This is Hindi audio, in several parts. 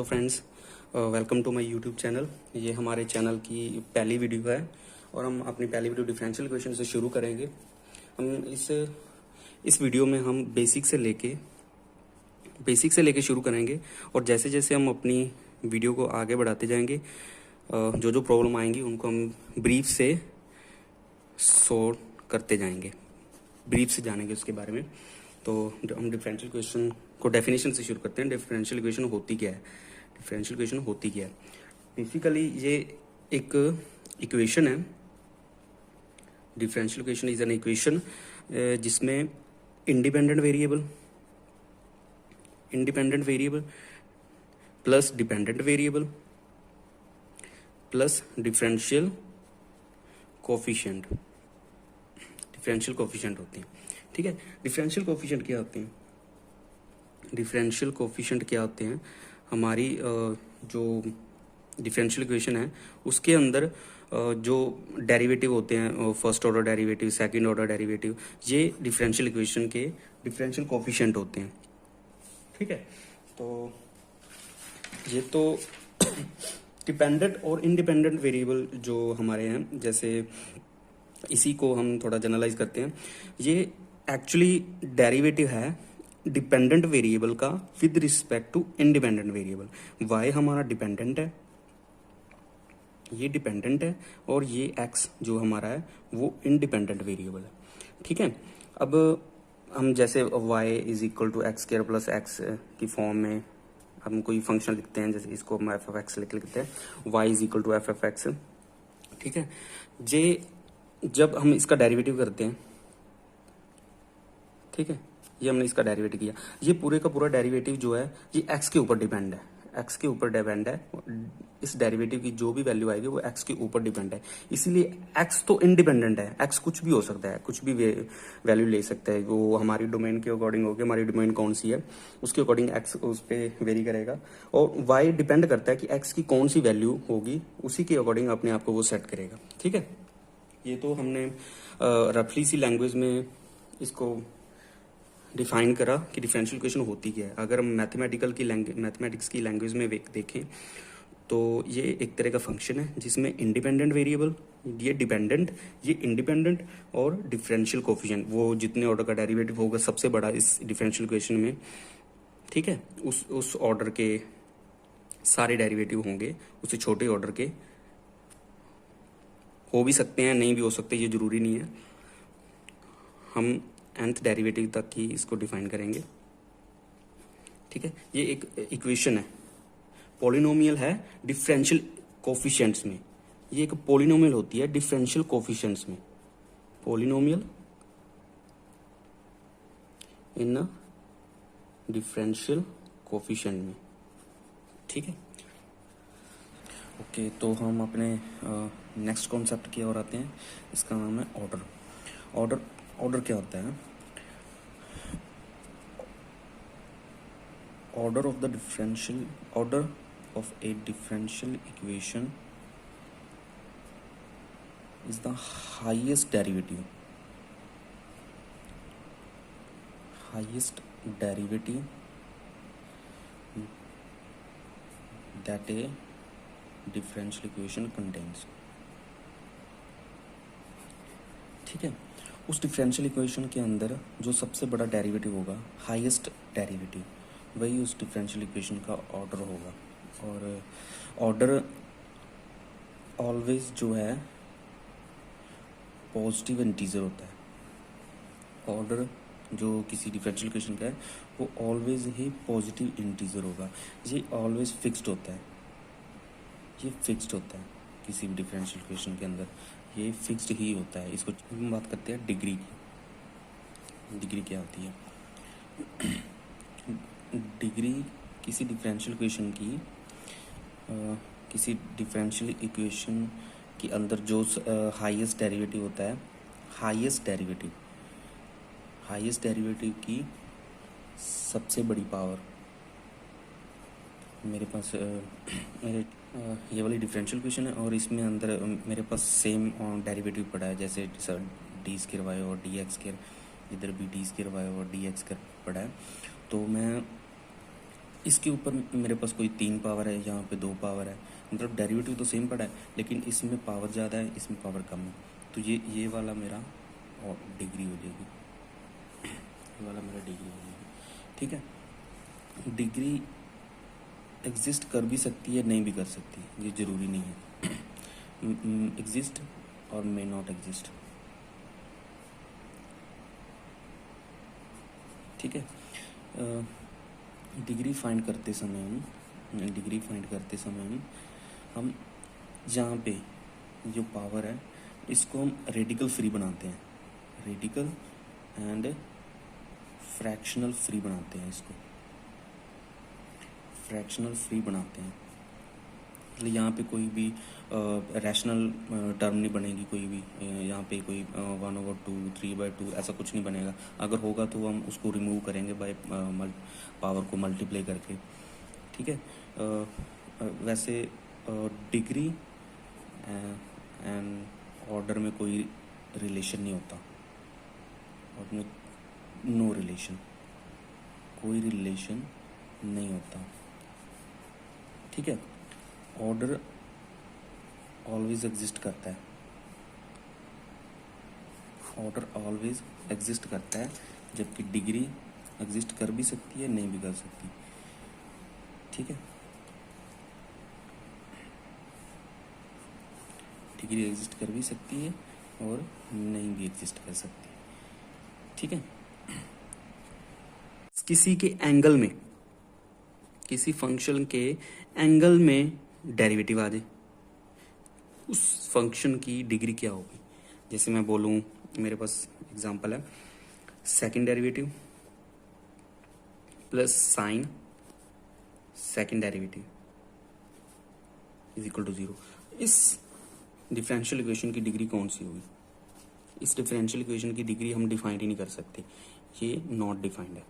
Friends, welcome to my YouTube channel. ये हमारे चैनल की पहली वीडियो है और हम अपनी पहली वीडियो डिफरेंशियल इक्वेशन से शुरू करेंगे। हम इस वीडियो में हम बेसिक से लेके शुरू करेंगे और जैसे जैसे हम अपनी वीडियो को आगे बढ़ाते जाएंगे, जो जो प्रॉब्लम आएंगी उनको हम ब्रीफ से सॉल्व करते जाएंगे, ब्रीफ से जानेंगे उसके बारे में। तो हम डिफरेंशियल इक्वेशन को डेफिनेशन से शुरू करते हैं। डिफरेंशियल इक्वेशन होती क्या है? डिफरेंशियल इक्वेशन होती क्या है? बेसिकली ये एक इक्वेशन है। Differential equation is an equation जिसमें independent variable plus dependent variable plus differential coefficient होती है। ठीक है, डिफरेंशियल कोफिशिएंट क्या होते हैं? डिफरेंशियल कोफिशिएंट क्या होते हैं? हमारी जो डिफरेंशियल इक्वेशन है उसके अंदर जो डेरिवेटिव होते हैं, first order derivative, second order derivative, ये डिफरेंशियल इक्वेशन के डिफरेंशियल कोफिशिएंट होते हैं। ठीक है, तो ये तो डिपेंडेंट और इंडिपेंडेंट वेरिएबल जो हमारे हैं, जैसे इसी को हम थोड़ा जनरलाइज करते हैं। ये एक्चुअली डेरिवेटिव है डिपेंडेंट वेरिएबल का with respect to independent variable. Y हमारा डिपेंडेंट है, ये डिपेंडेंट है, और ये एक्स जो हमारा है वो इंडिपेंडेंट वेरिएबल है। ठीक है, अब हम जैसे y is equal to x square plus x की फॉर्म में हम कोई फंक्शन लिखते हैं, जैसे इसको हम एफ एफ एक्स लिखते हैं, y is equal to f f x. ठीक है, जे जब हम इसका डेरिवेटिव करते हैं, ठीक है, ये हमने इसका डेरिवेटिव किया, ये पूरे का पूरा डेरिवेटिव जो है ये x के ऊपर डिपेंड है, x के ऊपर डिपेंड है। इस डेरिवेटिव की जो भी वैल्यू आएगी वो x के ऊपर डिपेंड है, इसीलिए x तो इंडिपेंडेंट है। x कुछ भी हो सकता है, कुछ भी वैल्यू ले सकता है, वो हमारी डोमेन के अकॉर्डिंग होगी। हमारी डोमेन कौन सी है उसके अकॉर्डिंग x उस पर वेरी करेगा, और y डिपेंड करता है कि x की कौन सी वैल्यू होगी, उसी के अकॉर्डिंग अपने आप को वो सेट करेगा। ठीक है, ये तो हमने रफली सी लैंग्वेज में इसको डिफाइन करा कि डिफरेंशियल इक्वेशन होती क्या है। अगर हम मैथमेटिक्स की लैंग्वेज में देखें तो ये एक तरह का फंक्शन है जिसमें इंडिपेंडेंट वेरिएबल, ये डिपेंडेंट, ये इंडिपेंडेंट, और डिफरेंशियल कोफिशिएंट, वो जितने ऑर्डर का डेरिवेटिव होगा सबसे बड़ा इस डिफरेंशियल इक्वेशन में, ठीक है, उस ऑर्डर के सारे डेरिवेटिव होंगे, उससे छोटे ऑर्डर के हो भी सकते हैं, नहीं भी हो सकते, ये जरूरी नहीं है। हम nth डेरिवेटिव तक ही इसको डिफाइन करेंगे। ठीक है, ये एक इक्वेशन है, पॉलिनोमियल है डिफरेंशियल कोफिशिएंट्स में। ये एक पॉलिनोमियल होती है डिफरेंशियल कोफिशिएंट्स में, पॉलिनोमियल इन डिफरेंशियल कोफिशिएंट में। ठीक है, ओके, तो हम अपने नेक्स्ट कॉन्सेप्ट की ओर आते हैं। इसका नाम है ऑर्डर। ऑर्डर क्या होता है? Order of A differential equation is the highest derivative that a differential equation contains। ठीक है, उस डिफरेंशियल इक्वेशन के अंदर जो सबसे बड़ा डेरिवेटिव होगा, हाईएस्ट डेरिवेटिव, वही उस डिफरेंशियल इक्वेशन का ऑर्डर होगा। और ऑर्डर ऑलवेज जो है पॉजिटिव इंटीजर होता है। ऑर्डर जो किसी डिफरेंशियल इक्वेशन का है वो ऑलवेज ही पॉजिटिव इंटीजर होगा। ये ऑलवेज फिक्स्ड होता है, ये फिक्स्ड होता है किसी भी डिफरेंशियल इक्वेशन के अंदर, ये फिक्स्ड ही होता है। इसको हम बात करते हैं डिग्री की। डिग्री क्या होती है? डिग्री किसी डिफरेंशियल इक्वेशन की, किसी डिफरेंशियल इक्वेशन के अंदर जो हाईएस्ट डेरिवेटिव होता है, हाईएस्ट डेरिवेटिव की सबसे बड़ी पावर। मेरे पास ये वाली डिफरेंशियल इक्वेशन है और इसमें अंदर मेरे पास सेम डेरिवेटिव पड़ा है, जैसे डी स्क्वायर वाई और डी एक्स स्क्वायर, इधर भी डी स्क्वायर वाई और डी एक्स स्क्वायर पड़ा है। तो मैं इसके ऊपर मेरे पास कोई 3 पावर है, यहाँ पे 2 पावर है, मतलब डेरिवेटिव तो सेम पड़ा है, लेकिन इसमें पावर ज़्यादा है, इसमें पावर कम है। तो ये वाला मेरा और डिग्री हो जाएगी, ये वाला मेरा डिग्री हो जाएगी। ठीक है, डिग्री एग्जिस्ट कर भी सकती है, नहीं भी कर सकती, ये ज़रूरी नहीं है। एग्जिस्ट और मे नॉट एग्जिस्ट। ठीक है, डिग्री फाइंड करते समय हम यहाँ पे जो पावर है इसको हम रेडिकल फ्री बनाते हैं, रेडिकल एंड फ्रैक्शनल फ्री बनाते हैं, इसको फ्रैक्शनल फ्री बनाते हैं। मतलब यहाँ पे कोई भी रैशनल टर्म नहीं बनेगी, कोई भी यहाँ पे कोई 1/2 3/2 ऐसा कुछ नहीं बनेगा। अगर होगा तो हम उसको रिमूव करेंगे बाय पावर को मल्टीप्लाई करके। ठीक है, वैसे डिग्री एंड ऑर्डर में कोई रिलेशन नहीं होता, और में नो रिलेशन, कोई रिलेशन नहीं होता। ठीक है, ऑर्डर ऑलवेज एग्जिस्ट करता है, ऑर्डर ऑलवेज एग्जिस्ट करता है, जबकि डिग्री एग्जिस्ट कर भी सकती है, नहीं भी कर सकती। ठीक है, डिग्री एग्जिस्ट कर भी सकती है और नहीं भी एग्जिस्ट कर सकती। ठीक है, किसी के एंगल में, किसी फंक्शन के एंगल में डेरिवेटिव आ जाए, उस फंक्शन की डिग्री क्या होगी। जैसे मैं बोलूँ, मेरे पास एग्जांपल है second derivative plus sine second derivative is equal to 0। इस डिफरेंशियल इक्वेशन की डिग्री कौन सी होगी? इस डिफरेंशियल इक्वेशन की डिग्री हम डिफाइन ही नहीं कर सकते, ये नॉट डिफाइंड है,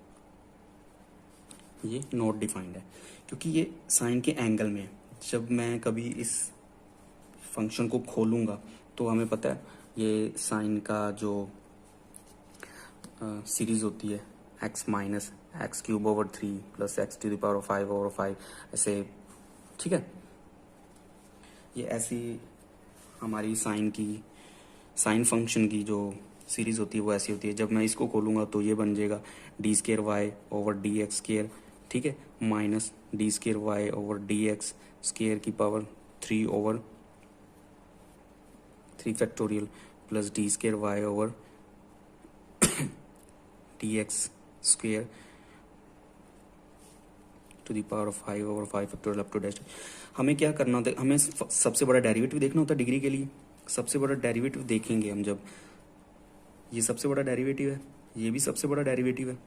ये नॉट डिफाइंड है, क्योंकि ये साइन के एंगल में है। जब मैं कभी इस फंक्शन को खोलूँगा तो हमें पता है ये साइन का जो सीरीज होती है x minus x³/3 plus x⁵/5 ऐसे। ठीक है, ये ऐसी हमारी साइन फंक्शन की जो सीरीज होती है वो ऐसी होती है। जब मैं इसको खोलूँगा तो ये बन जाएगा d²y/dx²। ठीक है, माइनस d²y/dx² की power 3/3 factorial plus d²y/dx² to the power 5/5 factorial up to dash. हमें क्या करना होता है, हमें सबसे बड़ा डेरिवेटिव देखना होता है डिग्री के लिए। सबसे बड़ा डेरिवेटिव देखेंगे हम जब, ये सबसे बड़ा डेरिवेटिव है, ये भी सबसे बड़ा डेरिवेटिव है।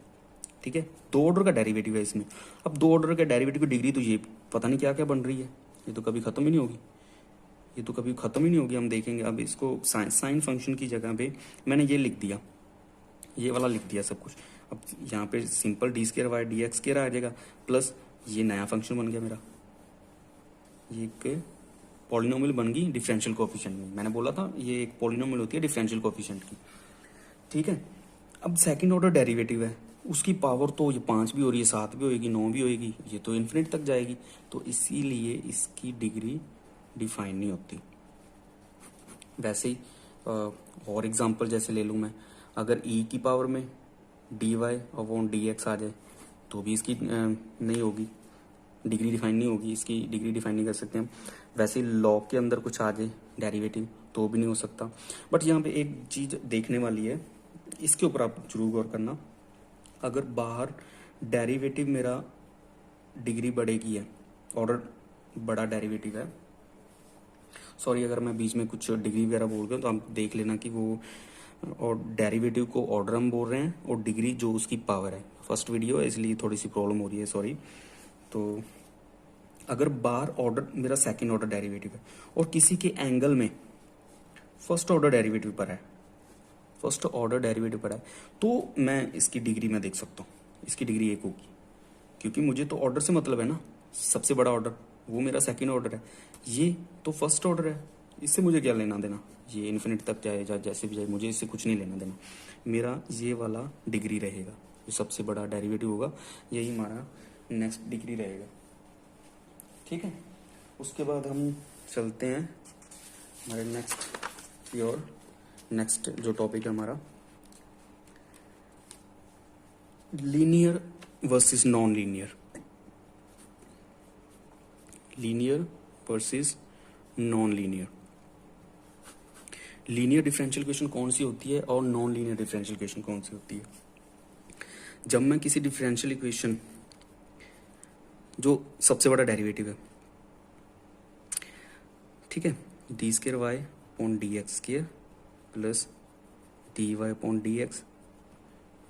ठीक है, 2 ऑर्डर का डेरिवेटिव है इसमें। अब 2 ऑर्डर के डेरिवेटिव की डिग्री तो ये पता नहीं क्या क्या बन रही है, ये तो कभी खत्म ही नहीं होगी, ये तो कभी खत्म ही नहीं होगी। हम देखेंगे अब इसको साइन फंक्शन की जगह पे मैंने ये लिख दिया, ये वाला लिख दिया सब कुछ। अब यहाँ पे सिंपल d²y/dx² आ जाएगा, प्लस ये नया फंक्शन बन गया मेरा, ये एक पॉलिनोमियल बन गई डिफरेंशियल कोएफिशिएंट में। मैंने बोला था ये एक पॉलिनोमियल होती है डिफरेंशियल कोएफिशिएंट की। ठीक है, अब सेकंड ऑर्डर डेरिवेटिव है, उसकी पावर तो ये 5 भी हो रही है, 7 भी होगी, 9 भी होगी, ये तो इन्फिनिट तक जाएगी। तो इसीलिए इसकी डिग्री डिफाइन नहीं होती। वैसे ही और एग्जांपल जैसे ले लूँ मैं, अगर e की पावर में dy/dx आ जाए तो भी इसकी नहीं होगी, डिग्री डिफाइन नहीं होगी, इसकी डिग्री डिफाइन नहीं कर सकते हम। वैसे लॉग के अंदर कुछ आ जाए डेरिवेटिव तो भी नहीं हो सकता। बट यहाँ पे एक चीज़ देखने वाली है, इसके ऊपर आप जरूर गौर करना। अगर बाहर डेरिवेटिव मेरा डिग्री बड़े की है, ऑर्डर बड़ा डेरिवेटिव है, सॉरी अगर मैं बीच में कुछ डिग्री वगैरह बोल रहा हूँ तो आप देख लेना कि वो, और डेरिवेटिव को ऑर्डर हम बोल रहे हैं और डिग्री जो उसकी पावर है। फर्स्ट वीडियो है इसलिए थोड़ी सी प्रॉब्लम हो रही है, सॉरी। तो अगर बाहर ऑर्डर मेरा सेकंड ऑर्डर डेरिवेटिव है और किसी के एंगल में फर्स्ट ऑर्डर डेरिवेटिव पर है, फर्स्ट ऑर्डर डेरिवेटिव पर है, तो मैं इसकी डिग्री में देख सकता हूँ, इसकी डिग्री 1 होगी, क्योंकि मुझे तो ऑर्डर से मतलब है ना। सबसे बड़ा ऑर्डर वो मेरा सेकंड ऑर्डर है, ये तो फर्स्ट ऑर्डर है, इससे मुझे क्या लेना देना, ये इन्फिनिट तक जाए या जैसे भी जाए, मुझे इससे कुछ नहीं लेना देना। मेरा ये वाला डिग्री रहेगा, जो सबसे बड़ा डेरिवेटिव होगा, यही हमारा नेक्स्ट डिग्री रहेगा। ठीक है, उसके बाद हम चलते हैं हमारे नेक्स्ट की ओर। नेक्स्ट जो टॉपिक है हमारा linear versus non linear. Linear versus non linear. Linear differential equation कौन सी होती है और नॉन लीनियर डिफरेंशियल इक्वेशन कौन सी होती है? जब मैं किसी डिफरेंशियल इक्वेशन जो सबसे बड़ा डेरिवेटिव है, ठीक है, d square y upon d x square plus d y upon d x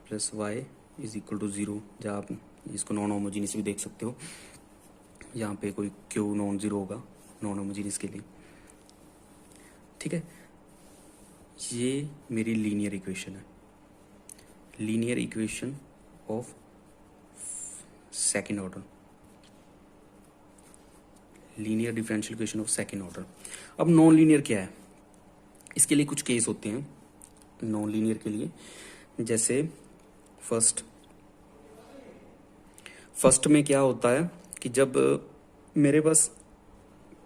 plus y is equal to 0, जहाँ आप इसको नॉन होमोजीनियस भी देख सकते हो, यहाँ पे कोई क्यू नॉन जीरो होगा नॉन होमोजीनियस के लिए। ठीक है, ये मेरी लीनियर इक्वेशन है, linear equation of second order, linear differential equation of second order. अब नॉन लीनियर क्या है? इसके लिए कुछ केस होते हैं नॉन लीनियर के लिए। जैसे फर्स्ट में क्या होता है कि जब मेरे पास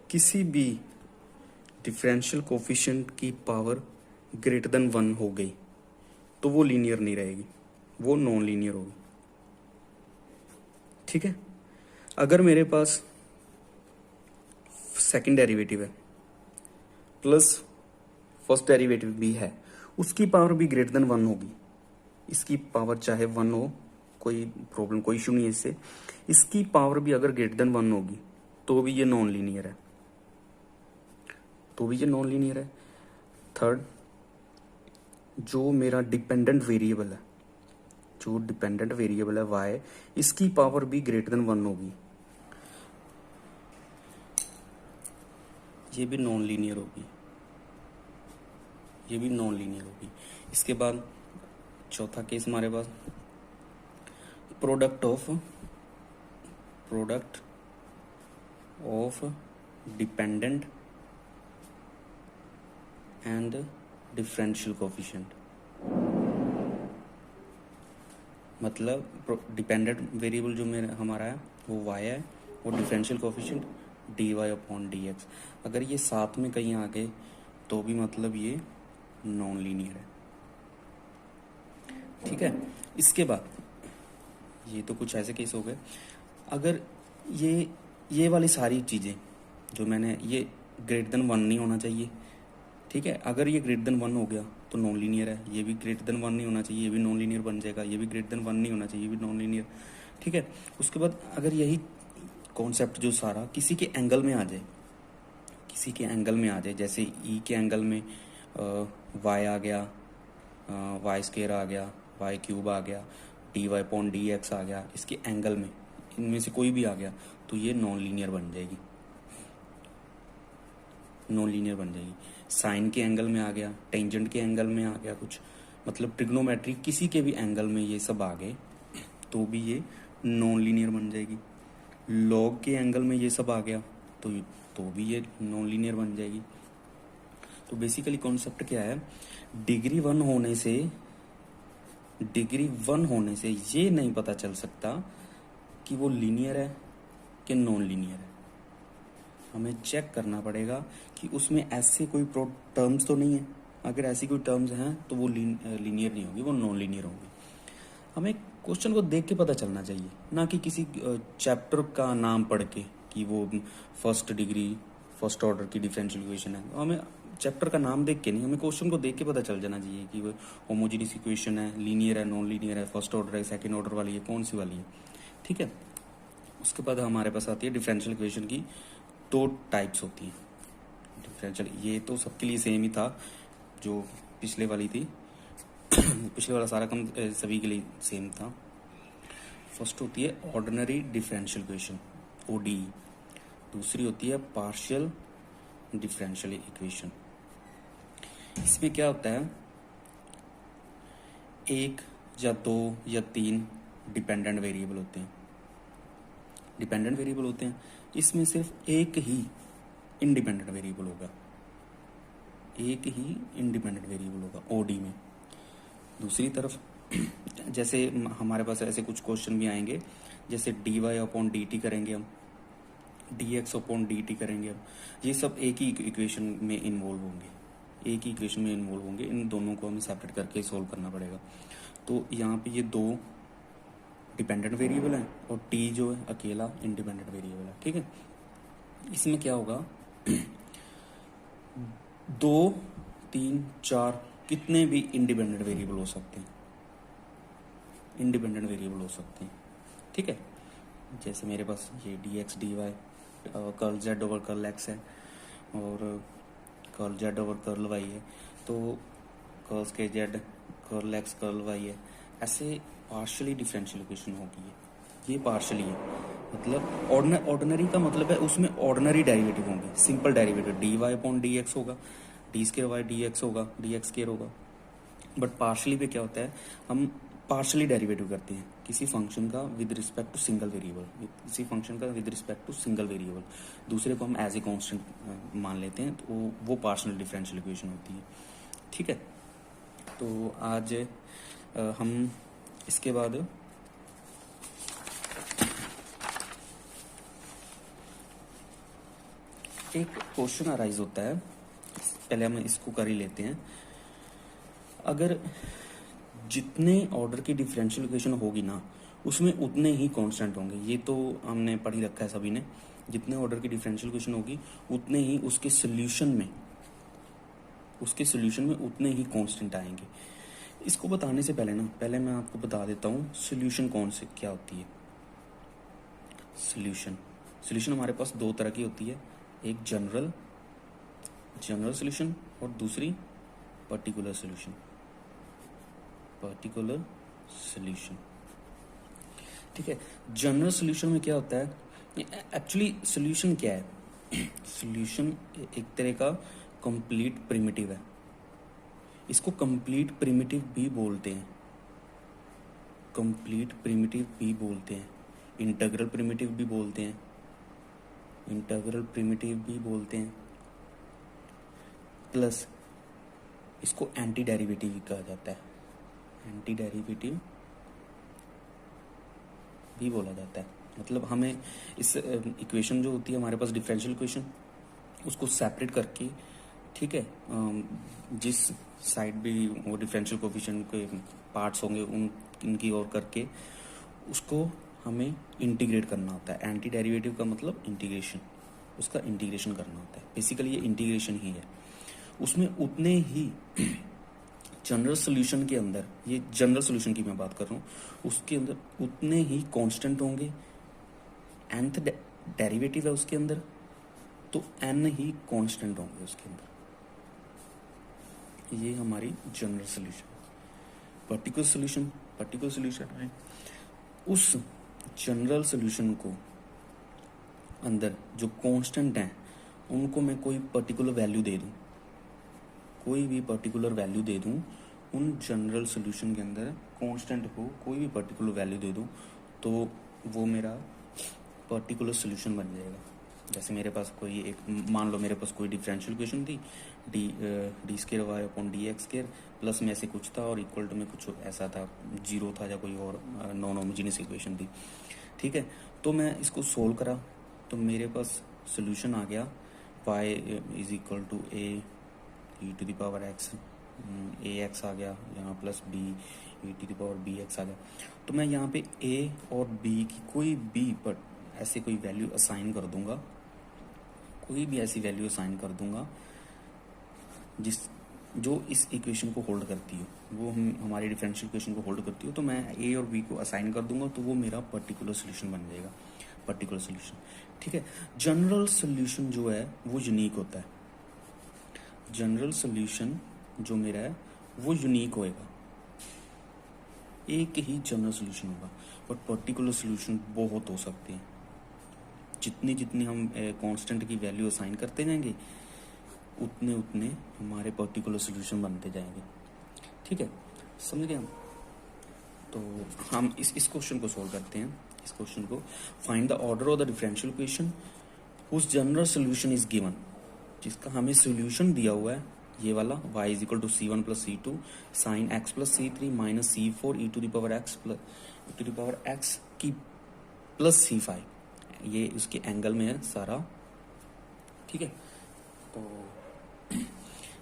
किसी भी डिफरेंशियल कोफिशिएंट की पावर ग्रेटर देन 1 हो गई तो वो लीनियर नहीं रहेगी, वो नॉन लीनियर होगी। ठीक है, अगर मेरे पास सेकंड डेरिवेटिव है प्लस फर्स्ट डेरिवेटिव भी है, उसकी पावर भी ग्रेटर देन 1 होगी, इसकी पावर चाहे 1 हो, कोई प्रॉब्लम, कोई इशू नहीं है इससे, इसकी पावर भी अगर ग्रेटर देन 1 होगी तो भी ये नॉन लीनियर है, तो भी ये नॉन लीनियर है। थर्ड, जो मेरा डिपेंडेंट वेरिएबल है, जो डिपेंडेंट वेरिएबल है वाई, इसकी पावर भी ग्रेटर देन 1 होगी, ये भी नॉन लीनियर होगी, ये भी नॉन लीनियर होगी। इसके बाद चौथा केस हमारे पास product of dependent and differential coefficient. मतलब डिपेंडेंट वेरिएबल जो मेरा हमारा है वो y है, और differential coefficient dy upon dx, अगर ये साथ में कहीं आ गए तो भी मतलब ये नॉन लीनियर है। ठीक है, इसके बाद ये तो कुछ ऐसे केस हो गए। अगर ये वाली सारी चीज़ें जो मैंने, ये ग्रेटर देन 1 नहीं होना चाहिए। ठीक है, अगर ये ग्रेटर देन 1 हो गया तो नॉन लीनियर है, ये भी ग्रेटर देन 1 नहीं होना चाहिए, ये भी नॉन लीनियर बन जाएगा, ये भी ग्रेटर देन 1 नहीं होना चाहिए, ये भी नॉन लीनियर। ठीक है, उसके बाद अगर यही कॉन्सेप्ट जो सारा किसी के एंगल में आ जाए, किसी के एंगल में आ जाए, जैसे ई के एंगल में वाई आ गया, वाई स्क्वायर आ गया, वाई क्यूब आ गया, d y upon d x आ गया, इसके एंगल में इनमें से कोई भी आ गया तो ये नॉन लीनियर बन जाएगी, नॉन लीनियर बन जाएगी। साइन के एंगल में आ गया, टेंजेंट के एंगल में आ गया, कुछ मतलब ट्रिग्नोमेट्री किसी के भी एंगल में ये सब आ गए तो भी ये नॉन लीनियर बन जाएगी। लॉग के एंगल में ये सब आ गया तो भी ये नॉन लीनियर बन जाएगी। तो बेसिकली कॉन्सेप्ट क्या है, डिग्री 1 होने से ये नहीं पता चल सकता कि वो लीनियर है कि नॉन लीनियर है। हमें चेक करना पड़ेगा कि उसमें ऐसे कोई टर्म्स तो नहीं है, अगर ऐसी कोई टर्म्स हैं तो वो लीनियर नहीं होगी, वो नॉन लीनियर होगी। हमें क्वेश्चन को देख के पता चलना चाहिए, ना कि किसी चैप्टर का नाम पढ़ के कि वो फर्स्ट ऑर्डर की डिफरेंशियल इक्वेशन है। हमें चैप्टर का नाम देख के नहीं, हमें क्वेश्चन को देख के पता चल जाना चाहिए कि वो होमोजीनियस इक्वेशन है, लीनियर है, नॉन लीनियर है, फर्स्ट ऑर्डर है, सेकंड ऑर्डर वाली है, कौन सी वाली है। ठीक है, उसके बाद हमारे पास आती है डिफरेंशियल इक्वेशन की 2 टाइप्स होती हैं डिफरेंशियल। ये तो सबके लिए सेम ही था जो पिछले वाली थी पिछले वाला सारा कम सभी के लिए सेम था। फर्स्ट होती है ऑर्डिनरी डिफरेंशियल इक्वेशन ODE, दूसरी होती है पार्शियल डिफरेंशियल इक्वेशन। इसमें क्या होता है, 1 या 2 या 3 डिपेंडेंट वेरिएबल होते हैं, इसमें सिर्फ एक ही इंडिपेंडेंट वेरिएबल होगा, OD में। दूसरी तरफ जैसे हमारे पास ऐसे कुछ क्वेश्चन भी आएंगे, जैसे d y upon d t करेंगे हम, d x upon d t करेंगे हम, ये सब एक ही इक्वेशन में इन्वॉल्व होंगे, एक ही इक्वेशन में इन्वॉल्व होंगे। इन दोनों को हमें सेपरेट करके सोल्व करना पड़ेगा। तो यहाँ पे ये दो डिपेंडेंट वेरिएबल हैं और टी जो है अकेला इंडिपेंडेंट वेरिएबल है, ठीक है। इसमें क्या होगा, 2, 3, 4 कितने भी इंडिपेंडेंट वेरिएबल हो सकते हैं, इंडिपेंडेंट वेरिएबल हो सकते हैं, ठीक है। जैसे मेरे पास ये d x d y curl z over curl x है और curl z over curl y है, तो कर्ल के z curl x curl y है, ऐसे पार्शियली डिफरेंशियल इक्वेशन होगी ये पार्शियली है। मतलब ऑर्डिनरी का मतलब है उसमें ऑर्डिनरी डेरिवेटिव होंगे, simple derivative, d y upon d x होगा, d square y d x होगा, डी एक्स स्केयर होगा। बट पार्शियली पे क्या होता है, हम पार्शियली डेरिवेटिव करते हैं किसी फंक्शन का with respect to single variable, किसी फंक्शन का with respect to single variable, दूसरे को हम एज ए कांस्टेंट मान लेते हैं, तो वो पार्शियल डिफरेंशियल इक्वेशन होती है, ठीक है। तो आज हम इसके बाद एक क्वेश्चन अराइज होता है, पहले हम इसको कर ही लेते हैं। अगर जितने ऑर्डर की डिफरेंशियल इक्वेशन होगी ना, उसमें उतने ही कांस्टेंट होंगे, ये तो हमने पढ़ ही रखा है सभी ने। जितने ऑर्डर की डिफरेंशियल इक्वेशन होगी उतने ही उसके सोल्यूशन में उतने ही कांस्टेंट आएंगे। इसको बताने से पहले मैं आपको बता देता हूँ सोल्यूशन कौन से क्या होती है। सोल्यूशन हमारे पास दो तरह की होती है, एक जनरल सोल्यूशन और दूसरी पर्टिकुलर सोल्यूशन। ठीक है। जनरल सोल्यूशन में क्या होता है, एक्चुअली सोल्यूशन क्या है, सोल्यूशन एक तरह का कंप्लीट प्रिमिटिव है। इसको कंप्लीट प्रिमिटिव भी बोलते हैं, इंटीग्रल प्रिमिटिव भी बोलते हैं, प्लस इसको एंटी डेरिवेटिव भी कहा जाता है, एंटी डेरिवेटिव भी बोला जाता है। मतलब हमें इस इक्वेशन जो होती है हमारे पास डिफरेंशियल इक्वेशन, उसको सेपरेट करके, ठीक है, जिस साइड भी वो डिफरेंशियल कोफिशिएंट के पार्ट्स होंगे उनकी ओर करके उसको हमें इंटीग्रेट करना होता है। एंटी डेरिवेटिव का मतलब इंटीग्रेशन, उसका इंटीग्रेशन करना होता है। बेसिकली ये इंटीग्रेशन ही है। उसमें उतने ही जनरल सोल्यूशन के अंदर, ये जनरल सोल्यूशन की मैं बात कर रहा हूँ, उसके अंदर उतने ही कांस्टेंट होंगे। nth डेरिवेटिव है उसके अंदर, तो n ही कांस्टेंट होंगे उसके अंदर। ये हमारी जनरल सोल्यूशन। पर्टिकुलर सोल्यूशन है उस जनरल सोल्यूशन को अंदर जो कांस्टेंट हैं उनको मैं कोई पर्टिकुलर वैल्यू दे दूं, उन जनरल सोल्यूशन के अंदर कांस्टेंट को कोई भी पर्टिकुलर वैल्यू दे दूं, तो वो मेरा पर्टिकुलर सोल्यूशन बन जाएगा। जैसे मेरे पास कोई एक, मान लो मेरे पास कोई डिफरेंशियल इक्वेशन थी, d square y upon d x square plus में ऐसे कुछ था और इक्वल टू में कुछ ऐसा था, जीरो था या कोई और नॉन होमोजेनियस इक्वेशन थी, ठीक है। तो मैं इसको सोल्व करा तो मेरे पास सोल्यूशन आ गया, y is equal to a e to the power x, a x आ गया यहाँ, plus b e to the power b x आ गया। तो मैं यहाँ पे ए और बी की कोई भी बट ऐसे कोई वैल्यू असाइन कर दूंगा, जो इस इक्वेशन को होल्ड करती हो, वो हमारी डिफरेंशियल इक्वेशन को होल्ड करती हो, तो मैं ए और बी को असाइन कर दूंगा, तो वो मेरा पर्टिकुलर सोल्यूशन बन जाएगा, पर्टिकुलर सोल्यूशन, ठीक है। जनरल सोल्यूशन जो है वो यूनिक होता है, जनरल सोल्यूशन जो मेरा है वो यूनिक होएगा, एक ही जनरल सोल्यूशन होगा। बट पर्टिकुलर सोल्यूशन बहुत हो सकते हैं, जितनी हम कांस्टेंट की वैल्यू असाइन करते जाएंगे उतने हमारे पर्टिकुलर सोल्यूशन बनते जाएंगे, ठीक है, समझ गए हम। तो हम इस क्वेश्चन को सोल्व करते हैं। इस क्वेश्चन को, find the order of the differential equation whose general solution is given, जिसका हमें सोल्यूशन दिया हुआ है ये वाला y is equal to C1 plus C2 sine x plus C3 minus C4 e to the power x plus e to the power x की प्लस C5, ये उसके एंगल में है सारा, ठीक है। तो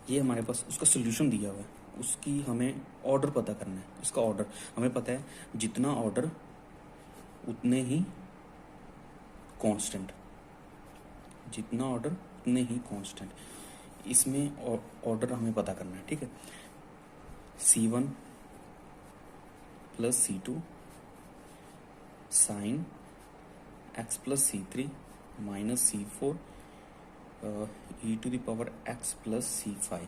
ये हमारे पास उसका सोल्यूशन दिया हुआ है, उसकी हमें ऑर्डर पता करना है। इसका ऑर्डर हमें पता है, जितना ऑर्डर उतने ही कांस्टेंट, जितना ऑर्डर उतने ही कांस्टेंट, इसमें ऑर्डर हमें पता करना है, ठीक है। C1 plus C2 sine x plus C3 minus C4 e to the power x plus C5,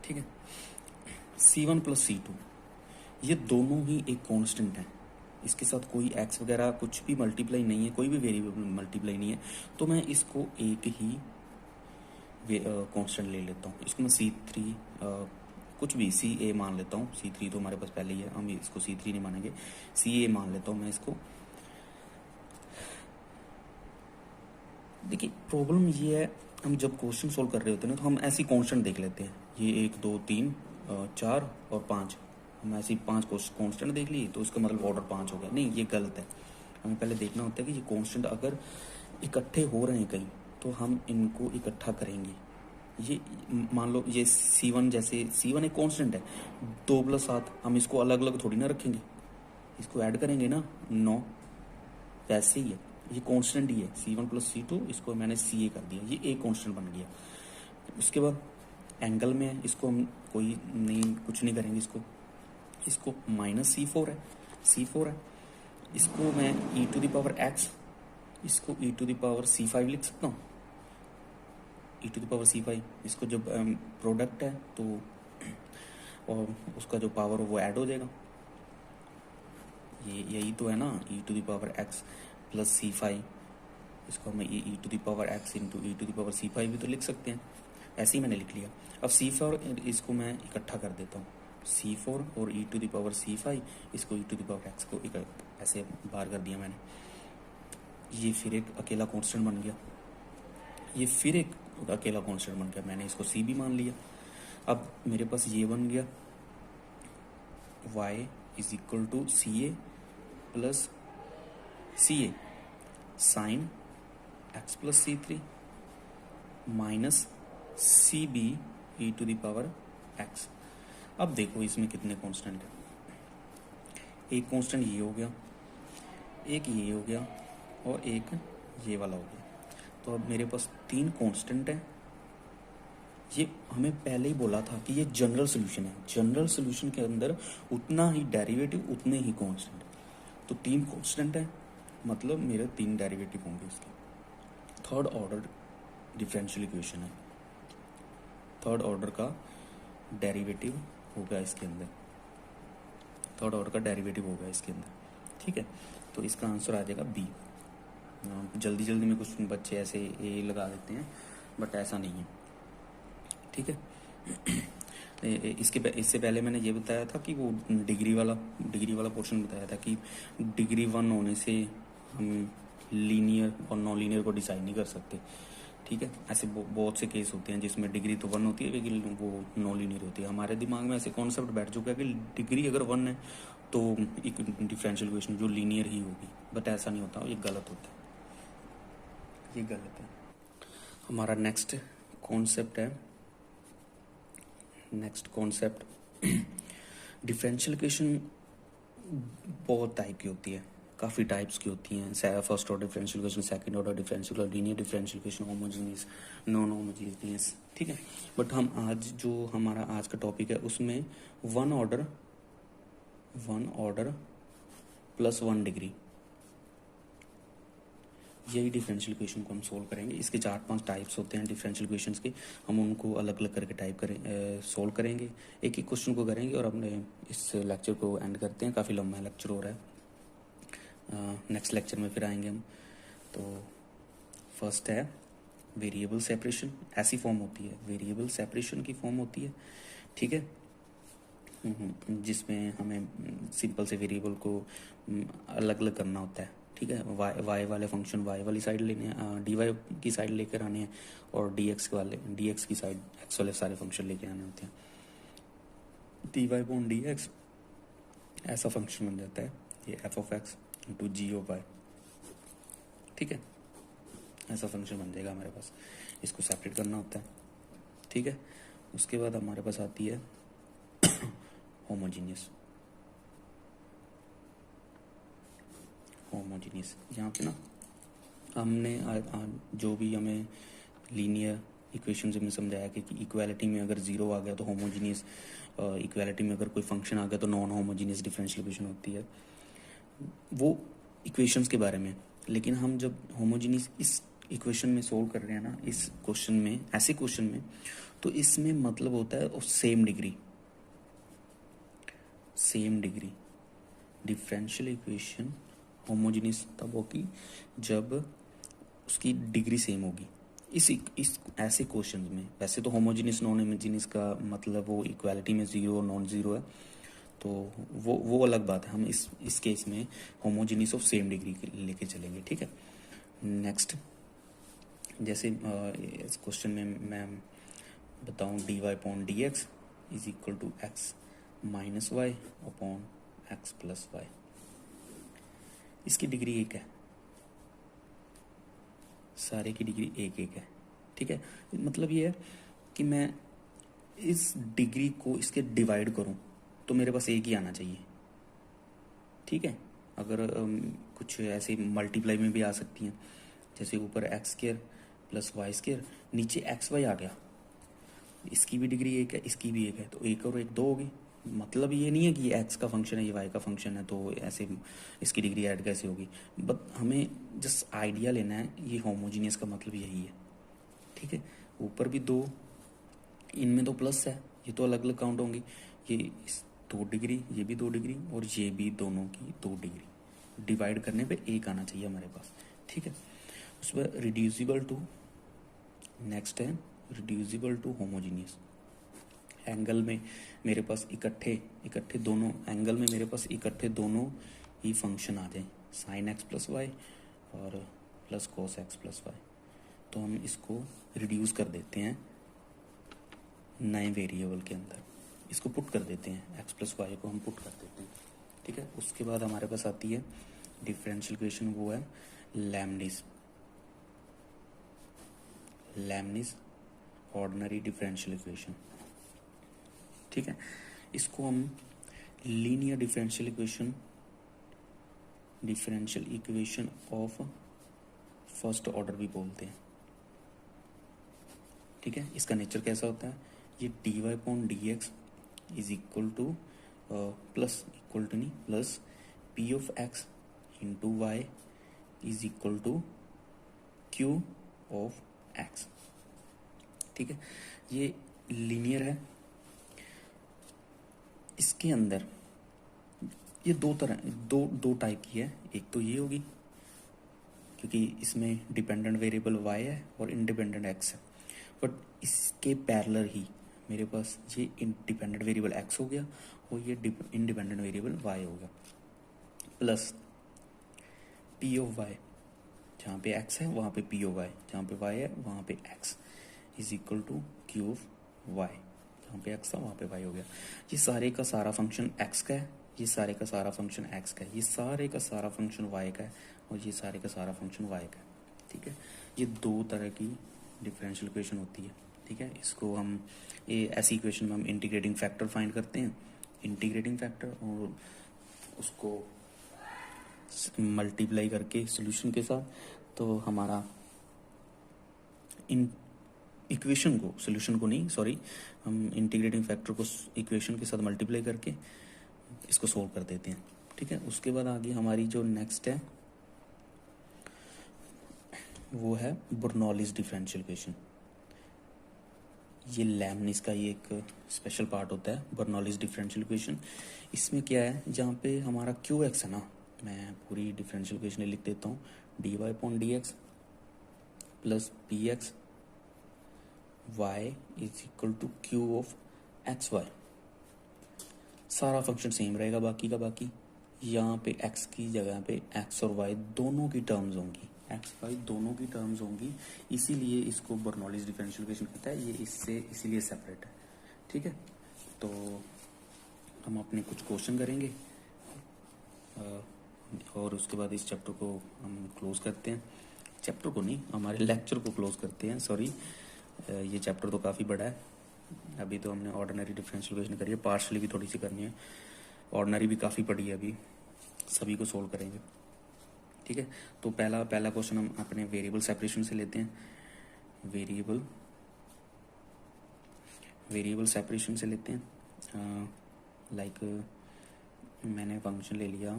ठीक है। C1 प्लस C2 ये दोनों ही एक कांस्टेंट है, इसके साथ कोई x वगैरह कुछ भी मल्टीप्लाई नहीं है, कोई भी वेरिएबल मल्टीप्लाई नहीं है, तो मैं इसको एक ही कांस्टेंट ले लेता हूँ। इसको मैं C3 कुछ भी CA मान लेता हूँ। C3 तो हमारे पास पहले ही है, हम इसको C3 नहीं मानेंगे, CA मान लेता हूँ मैं इसको। देखिए प्रॉब्लम ये है, हम जब क्वेश्चन सोल्व कर रहे होते हैं ना, तो हम ऐसी कांस्टेंट देख लेते हैं, ये 1 2 3 4 और 5, हम ऐसी 5 कांस्टेंट देख ली तो उसका मतलब ऑर्डर 5 हो गया। नहीं, ये गलत है। हमें पहले देखना होता है कि ये कांस्टेंट अगर इकट्ठे हो रहे हैं कहीं, तो हम इनको इकट्ठा करेंगे। ये मान लो ये C1, जैसे C1 एक कांस्टेंट है, 2 प्लस 7, हम इसको अलग अलग थोड़ी ना रखेंगे, इसको ऐड करेंगे ना 9, वैसे ही है, ये कांस्टेंट ही है। C1 प्लस C2, इसको मैंने CA कर दिया, ये एक कांस्टेंट बन गया। उसके बाद एंगल में है, इसको हम कोई नहीं, कुछ नहीं करेंगे, इसको माइनस C4 है, C4 है, इसको मैं e to the power x, इसको e to the power C5 लिख सकता हूँ, e to the power C5। इसको जब प्रोडक्ट है तो और उसका जो पावर हो वो ऐड हो जाएगा, ये यही तो है ना, e to the power x plus C5, इसको हम e to the power x into e to the power C5 भी तो लिख सकते हैं, ऐसे ही मैंने लिख लिया। अब C4 इसको मैं इकट्ठा कर देता हूँ, C4 और e to the power C5, इसको e to the power x को ऐसे बाहर कर दिया मैंने, ये फिर एक अकेला कांस्टेंट बन गया, ये फिर एक अकेला कांस्टेंट बन गया, मैंने इसको C भी मान लिया। अब मेरे पास ये बन गया y is equal to CA plus CA sine x plus C3 minus CB e to the power x। अब देखो इसमें कितने कांस्टेंट है, एक कांस्टेंट ये हो गया, एक ये हो गया और एक ये वाला हो गया। तो अब मेरे पास 3 कांस्टेंट है। ये हमें पहले ही बोला था कि ये जनरल सोल्यूशन है, जनरल सोल्यूशन के अंदर उतना ही डेरिवेटिव उतने ही कांस्टेंट, तो 3 कांस्टेंट है, मतलब मेरे 3 डेरिवेटिव होंगे इसके। थर्ड ऑर्डर डिफरेंशियल इक्वेशन है, थर्ड ऑर्डर का डेरिवेटिव होगा इसके अंदर, थर्ड ऑर्डर का डेरिवेटिव होगा इसके अंदर, ठीक है। तो इसका आंसर आ जाएगा बी। जल्दी जल्दी में कुछ बच्चे ऐसे ए लगा देते हैं, बट ऐसा नहीं है, ठीक है। इससे पहले मैंने ये बताया था कि वो डिग्री वाला पोर्शन बताया था कि डिग्री 1 होने से हम लीनियर और नॉन लीनियर को डिसाइड नहीं कर सकते, ठीक है। ऐसे बहुत से केस होते हैं जिसमें डिग्री तो 1 होती है लेकिन वो नॉन लीनियर होती है। हमारे दिमाग में ऐसे कॉन्सेप्ट बैठ चुका है कि डिग्री अगर 1 है तो एक डिफरेंशियल इक्वेशन जो लीनियर ही होगी, बट ऐसा नहीं होता, ये गलत होता है, ये गलत है। हमारा नेक्स्ट कॉन्सेप्ट डिफरेंशियल इक्वेशन बहुत टाइप की होती है, काफ़ी टाइप्स की होती हैं। First order differential equation, second order differential equation, linear differential equation, homogeneous, non homogeneous, ठीक है। बट हम आज जो हमारा आज का टॉपिक है उसमें वन ऑर्डर प्लस 1 डिग्री, यही डिफरेंशियल इक्वेशन को हम सोल्व करेंगे। इसके 4-5 टाइप्स होते हैं डिफरेंशियल इक्वेशंस के, हम उनको अलग अलग करके सोल्व करेंगे, एक एक क्वेश्चन को करेंगे और अपने इस लेक्चर को एंड करते हैं। काफ़ी लंबा लेक्चर हो रहा है, नेक्स्ट लेक्चर में फिर आएंगे हम। तो फर्स्ट है वेरिएबल सेपरेशन, ऐसी फॉर्म होती है, वेरिएबल सेपरेशन की फॉर्म होती है, ठीक है, जिसमें हमें सिंपल से वेरिएबल को अलग अलग करना होता है, ठीक है, वाई वाले फंक्शन वाई वाली साइड लेने हैं, डी वाई की साइड लेकर आने हैं, और डी एक्स की साइड एक्स वाले सारे फंक्शन लेके आने होते हैं। D y upon d x ऐसा फंक्शन बन जाता है ये f of x into g of y. ठीक है, ऐसा फंक्शन बन जाएगा हमारे पास, इसको सेपरेट करना होता है। ठीक है, उसके बाद हमारे पास आती है होमोजीनियस। यहाँ पे ना हमने जो भी हमें लीनियर इक्वेशन में समझाया कि इक्वालिटी में अगर जीरो आ गया तो होमोजीनियस, इक्वालिटी में अगर कोई फंक्शन आ गया तो नॉन होमोजीनियस डिफरेंशियल इक्वेशन होती है, वो इक्वेशंस के बारे में। लेकिन हम जब होमोजीनियस इस इक्वेशन में सोल्व कर रहे हैं ना, इस क्वेश्चन में, ऐसे क्वेश्चन में, तो इसमें मतलब होता है same degree. Differential equation homogeneous तब होगी जब उसकी डिग्री सेम होगी। इस ऐसे क्वेश्चन में वैसे तो होमोजीनियस नॉन होमोजीनियस का मतलब वो इक्वालिटी में जीरो और नॉन जीरो है, तो वो अलग बात है। हम इस केस में होमोजीनियस ऑफ सेम डिग्री लेके चलेंगे। ठीक है, नेक्स्ट जैसे इस क्वेश्चन में मैं बताऊं d y upon d x is equal to x minus y upon x plus y. इसकी डिग्री एक है, सारे की डिग्री एक है। ठीक है, मतलब ये है कि मैं इस डिग्री को इसके डिवाइड करूं तो मेरे पास एक ही आना चाहिए। ठीक है, अगर कुछ ऐसे मल्टीप्लाई में भी आ सकती हैं, जैसे ऊपर x square plus y square, नीचे एक्स वाई आ गया, इसकी भी डिग्री एक है, इसकी भी एक है, तो एक और एक दो होगी। मतलब ये नहीं है कि ये एक्स का फंक्शन है ये वाई का फंक्शन है तो ऐसे इसकी डिग्री ऐड कैसे होगी, बट हमें जस्ट आइडिया लेना है, ये होमोजीनियस का मतलब यही है। ठीक है, ऊपर भी दो, इनमें तो प्लस है, ये तो अलग अलग काउंट होंगी, ये 2 डिग्री, ये भी 2 डिग्री, और ये भी दोनों की 2 डिग्री। डिवाइड करने पे एक आना चाहिए हमारे पास। ठीक है, उसमें रिड्यूसिबल टू, नेक्स्ट है रिड्यूसिबल टू होमोजीनियस। एंगल में मेरे पास इकट्ठे दोनों एंगल में मेरे पास इकट्ठे दोनों ही फंक्शन आ जाए, साइन एक्स प्लस वाई और plus cos x plus y, तो हम इसको रिड्यूस कर देते हैं नए वेरिएबल के अंदर, इसको पुट कर देते हैं, एक्स प्लस वाई को हम पुट कर देते हैं। ठीक है, उसके बाद हमारे पास आती है डिफरेंशियल इक्वेशन, वो है लैमनिज ऑर्डिनरी डिफरेंशियल इक्वेशन। ठीक है, इसको हम linear differential equation of first order भी बोलते हैं। ठीक है, इसका नेचर कैसा होता है, ये d y upon d x is equal to plus p of x into y is equal to q of x. ठीक है, ये लीनियर है। इसके अंदर ये दो टाइप की है, एक तो ये होगी क्योंकि इसमें डिपेंडेंट वेरिएबल y है और इंडिपेंडेंट x है, बट इसके पैरेलल ही मेरे पास ये इंडिपेंडेंट वेरिएबल x हो गया और ये इंडिपेंडेंट वेरिएबल y हो गया, प्लस p ऑफ y, जहाँ पे x है वहाँ पे p ऑफ y, जहाँ पे y है वहाँ पे x is equal to q of y, जहाँ पे x था वहाँ पे y हो गया। ये सारे का सारा फंक्शन x का है, ये सारे का सारा फंक्शन x का है, ये सारे का सारा फंक्शन y का है, और ये सारे का सारा फंक्शन y का है। ठीक है, ये दो तरह की डिफरेंशियल इक्वेशन होती है। ठीक है, इसको हम ये ऐसी इक्वेशन में हम इंटीग्रेटिंग फैक्टर फाइंड करते हैं, इंटीग्रेटिंग फैक्टर, और उसको मल्टीप्लाई करके सॉल्यूशन के साथ, तो हमारा इन इक्वेशन को, सॉल्यूशन को नहीं सॉरी, हम इंटीग्रेटिंग फैक्टर को इक्वेशन के साथ मल्टीप्लाई करके इसको सोल्व कर देते हैं। ठीक है, उसके बाद आगे हमारी जो नेक्स्ट है वो है बर्नौलीज डिफरेंशियल इक्वेशन। ये लैमनिस का ये एक स्पेशल पार्ट होता है, बर्नौलीज डिफरेंशियल इक्वेशन। इसमें क्या है, जहाँ पे हमारा क्यू एक्स है ना, मैं पूरी डिफरेंशियल इक्वेशन लिख देता हूँ, d y upon d x plus p x y is equal to q of x y. सारा फंक्शन सेम रहेगा बाकी का बाकी, यहाँ पे x की जगह पे x और y दोनों की टर्म्स होंगी, x y दोनों की टर्म्स होंगी, इसीलिए इसको बर्नौलीज डिफरेंशियल इक्वेशन कहता है। ये इससे इसीलिए सेपरेट है, ठीक है। तो हम अपने कुछ क्वेश्चन करेंगे और उसके बाद इस चैप्टर को हम क्लोज करते हैं। चैप्टर को नहीं, हमारे लेक्चर को क्लोज करते हैं, सॉरी। ये चैप्टर तो काफ़ी बड़ा है। अभी तो हमने ऑर्डिनरी डिफरेंशियल इक्वेशन करी है, पार्शली भी थोड़ी सी करनी है, ऑर्डिनरी भी काफ़ी पड़ी है, अभी सभी को सोल्व करेंगे, ठीक है। तो पहला क्वेश्चन हम अपने वेरिएबल सेपरेशन से लेते हैं। वेरिएबल सेपरेशन से लेते हैं। लाइक मैंने फंक्शन ले लिया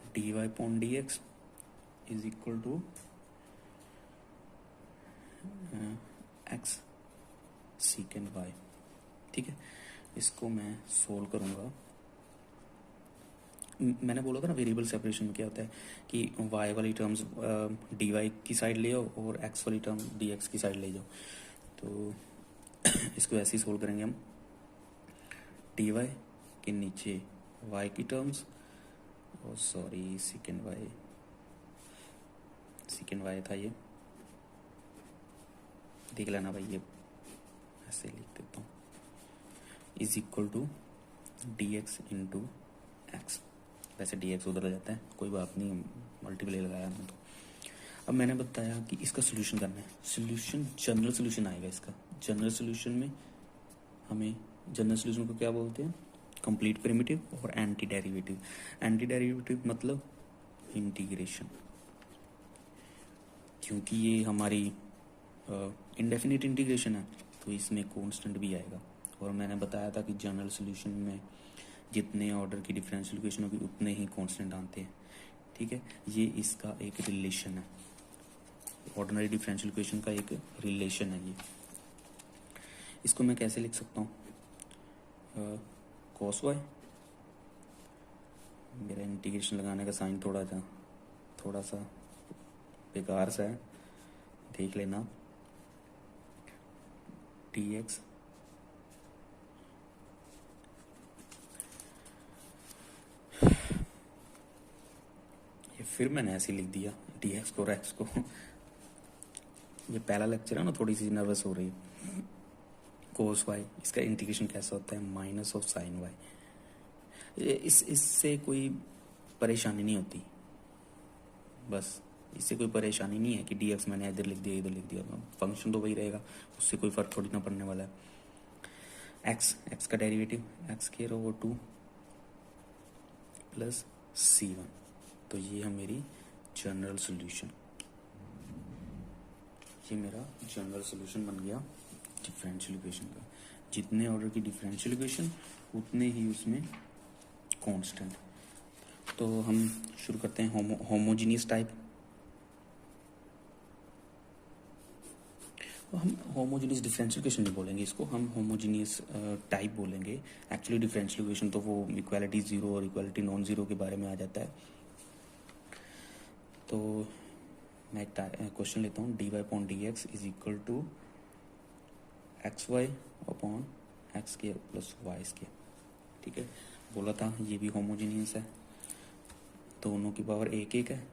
dy upon d x is equal to x secant y, ठीक है। इसको मैं सोल्व करूँगा। मैंने बोला था ना वेरिएबल सेपरेशन में क्या होता है कि y वाली टर्म्स dy की साइड ले जाओ और x वाली टर्म dx की साइड ले जाओ। तो इसको ऐसे ही सोल्व करेंगे हम। dy के नीचे y की टर्म्स, और सॉरी सेकेंड y था, ये देख लेना भाई, ये ऐसे लिख देता हूँ, is equal to d x into x. वैसे डी एक्स उधर आ जाता है, कोई बात नहीं, मल्टीप्लाई लगाया हमने। तो अब मैंने बताया कि इसका सोल्यूशन करना है। सोल्यूशन जनरल सोल्यूशन आएगा इसका। जनरल सोल्यूशन में हमें, जनरल सोल्यूशन को क्या बोलते हैं, कंप्लीट प्रिमिटिव और एंटी डेरिवेटिव। एंटी डेरिवेटिव मतलब इंटीग्रेशन, क्योंकि ये हमारी इनडेफिनिट इंटीग्रेशन है तो इसमें कांस्टेंट भी आएगा। और मैंने बताया था कि जनरल सोल्यूशन में जितने ऑर्डर की डिफरेंशियल इक्वेशन होगी उतने ही कांस्टेंट आते हैं, ठीक है। ये इसका एक रिलेशन है, ऑर्डिनरी डिफरेंशियल इक्वेशन का एक रिलेशन है ये। इसको मैं कैसे लिख सकता हूँ, कॉस वाई, मेरा इंटीग्रेशन लगाने का साइन थोड़ा सा बेकार सा है, देख लेना। डी एक्स ये फिर मैंने ऐसे लिख दिया, डी एक्स को और एक्स को। ये पहला लेक्चर है ना, थोड़ी सी नर्वस हो रही है। कोस वाई, इसका इंटीग्रेशन कैसा होता है, माइनस ऑफ साइन वाई। इससे कोई परेशानी नहीं होती, बस इससे कोई परेशानी नहीं है कि डी एक्स मैंने इधर लिख दिया, फंक्शन तो वही रहेगा, उससे कोई फर्क थोड़ी ना पड़ने वाला है। एक्स का derivative x square over 2 plus c1, तो ये है मेरी जनरल सोल्यूशन। ये मेरा जनरल सोल्यूशन बन गया डिफरेंशियल इक्वेशन का। जितने ऑर्डर की डिफरेंशियल इक्वेशन उतने ही उसमें कांस्टेंट। तो हम शुरू करते हैं होमोजीनियस टाइप। हम होमोजीनियस डिफरेंशियल इक्वेशन नहीं बोलेंगे इसको, हम होमोजीनियस टाइप बोलेंगे। एक्चुअली डिफरेंशियल इक्वेशन तो वो इक्वालिटी जीरो और इक्वालिटी नॉन जीरो के बारे में आ जाता है। तो मैं एक क्वेश्चन लेता हूँ, d y upon d x is equal to x y upon x square plus y square, ठीक है। बोला था ये भी होमोजीनियस है, दोनों की पावर एक एक है,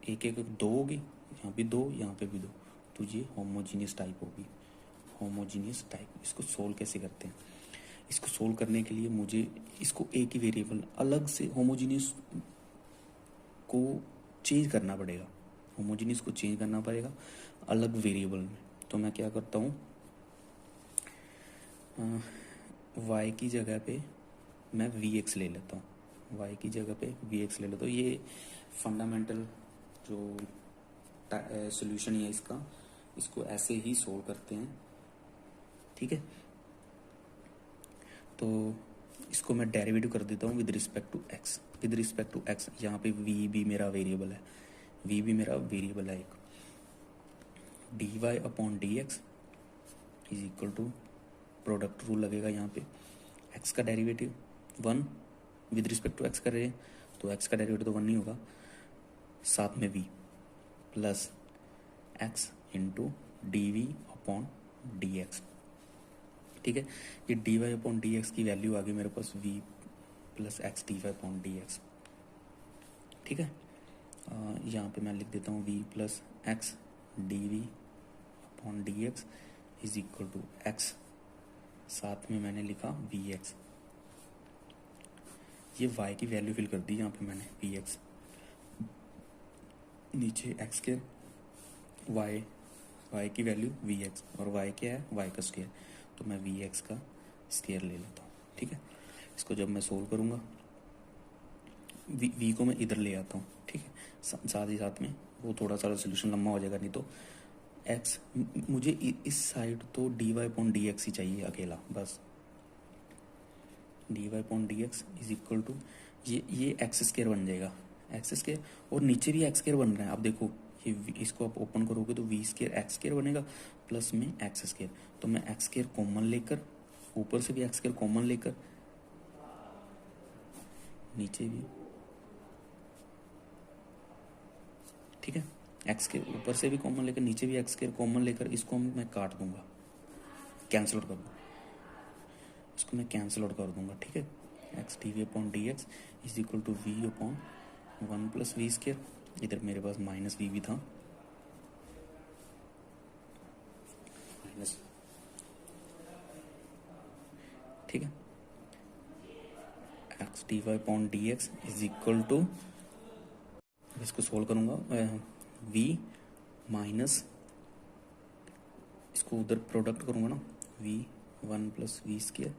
एक दो होगी, यहाँ भी दो, यहाँ पे भी दो, तो ये होमोजीनियस टाइप होगी। होमोजीनियस टाइप, इसको सोल्व कैसे करते हैं? इसको सोल्व करने के लिए मुझे इसको एक ही वेरिएबल अलग से होमोजीनियस को चेंज करना पड़ेगा, होमोजीनियस को चेंज करना पड़ेगा अलग वेरिएबल में। तो मैं क्या करता हूँ, y की जगह पे मैं vx ले लेता हूँ, y की जगह पे vx ले लेता हूँ। ये फंडामेंटल जो सॉल्यूशन है इसका, इसको ऐसे ही सोल्व करते हैं, ठीक है। तो इसको मैं डेरिवेटिव कर देता हूँ विद रिस्पेक्ट टू एक्स। यहाँ पे v भी मेरा वेरिएबल है, v भी मेरा वेरिएबल है एक। D y upon d x is equal to, product rule लगेगा यहाँ पे, x का derivative 1 with respect to x कर रहे हैं तो x का डेरिवेटिव तो 1 नहीं होगा, साथ में v plus x into d v upon d x, ठीक है। ये d y upon d x की वैल्यू आ गई मेरे पास v plus x d y upon d x. ठीक है, यहाँ पे मैं लिख देता हूँ v plus x d v upon d x is equal to x, साथ में मैंने लिखा वी एक्स। ये y की वैल्यू फिल कर दी यहाँ पे मैंने, वी एक्स, नीचे एक्स स्क्वायर, y की वैल्यू वी एक्स, और y क्या है, y का स्क्वायर, तो मैं वी एक्स का स्क्वायर ले लेता हूँ। ठीक है, इसको जब मैं सोल्व करूँगा, v को मैं इधर ले आता हूँ। ठीक है, साथ ही साथ में वो थोड़ा सा सोल्यूशन लंबा हो जाएगा, नहीं तो x, मुझे इस साइड तो d y upon d x ही चाहिए अकेला, बस d y upon d x is equal to ये एक्स स्क्वायर बन जाएगा, एक्स स्क्वायर, और नीचे भी एक्स स्क्वायर बन रहा है। अब देखो ये इसको आप ओपन करोगे तो वी स्क्वायर एक्स स्क्वायर बनेगा प्लस में एक्स स्क्वायर, तो मैं एक्स स्क्वायर कॉमन लेकर, ऊपर से भी एक्स स्क्वायर कॉमन लेकर, नीचे भी, ठीक है, एक्स के ऊपर से भी कॉमन लेकर, नीचे भी एक्स स्क्वायर कॉमन लेकर, इसको मैं काट दूंगा, कैंसिल आउट कर दूंगा, इसको मैं कैंसिल आउट कर दूंगा। ठीक है, x d v upon d x is equal to v upon 1 plus v square, इधर मेरे पास माइनस वी भी था, माइनस, ठीक है, x d y upon d x is equal to, इसको सोल्व करूंगा, v माइनस, इसको उधर प्रोडक्ट करूंगा ना, v 1 प्लस वी स्क्वायर,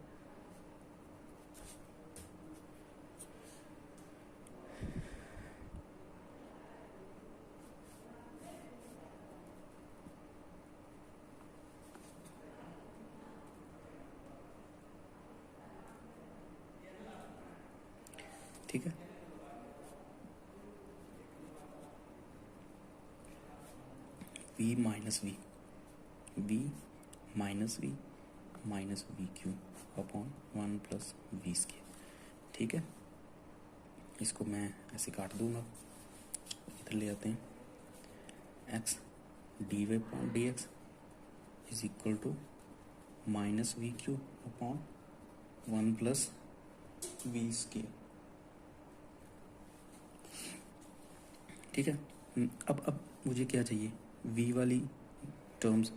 ठीक है, v minus v, v minus v minus v cube upon 1 plus v square. ठीक है, इसको मैं ऐसे काट दूंगा, इधर ले आते हैं, x d y upon d x is equal to minus v cube upon 1 plus v square. ठीक है, अब मुझे क्या चाहिए, v वाली टर्म्स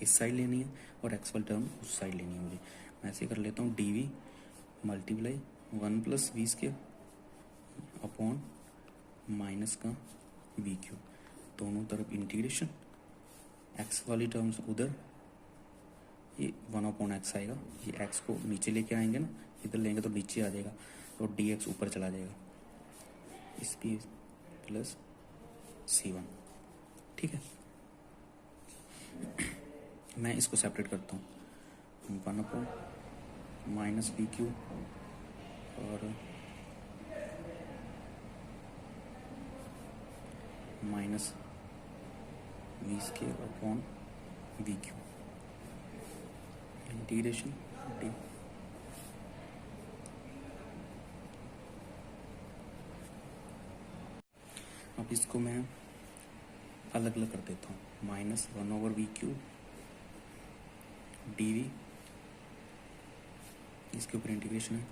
इस साइड लेनी है और x वाली टर्म उस साइड लेनी है मुझे। मैं ऐसे कर लेता हूँ, d v multiply 1 plus v square upon minus का वी क्यू, दोनों तरफ इंटीग्रेशन, x वाली टर्म्स उधर, ये 1 अपॉन एक्स आएगा, ये x को नीचे लेके आएंगे ना, इधर लेंगे तो नीचे आ जाएगा, और डी एक्स ऊपर चला जाएगा, इस पी प्लस C1। ठीक है, मैं इसको सेपरेट करता हूँ, 1 अपॉन माइनस वी क्यू और minus v square upon v cube, integration d, अब इसको मैं अलग अलग कर देता हूँ, minus 1 over v cube d v, इसके ऊपर इंटीग्रेशन है,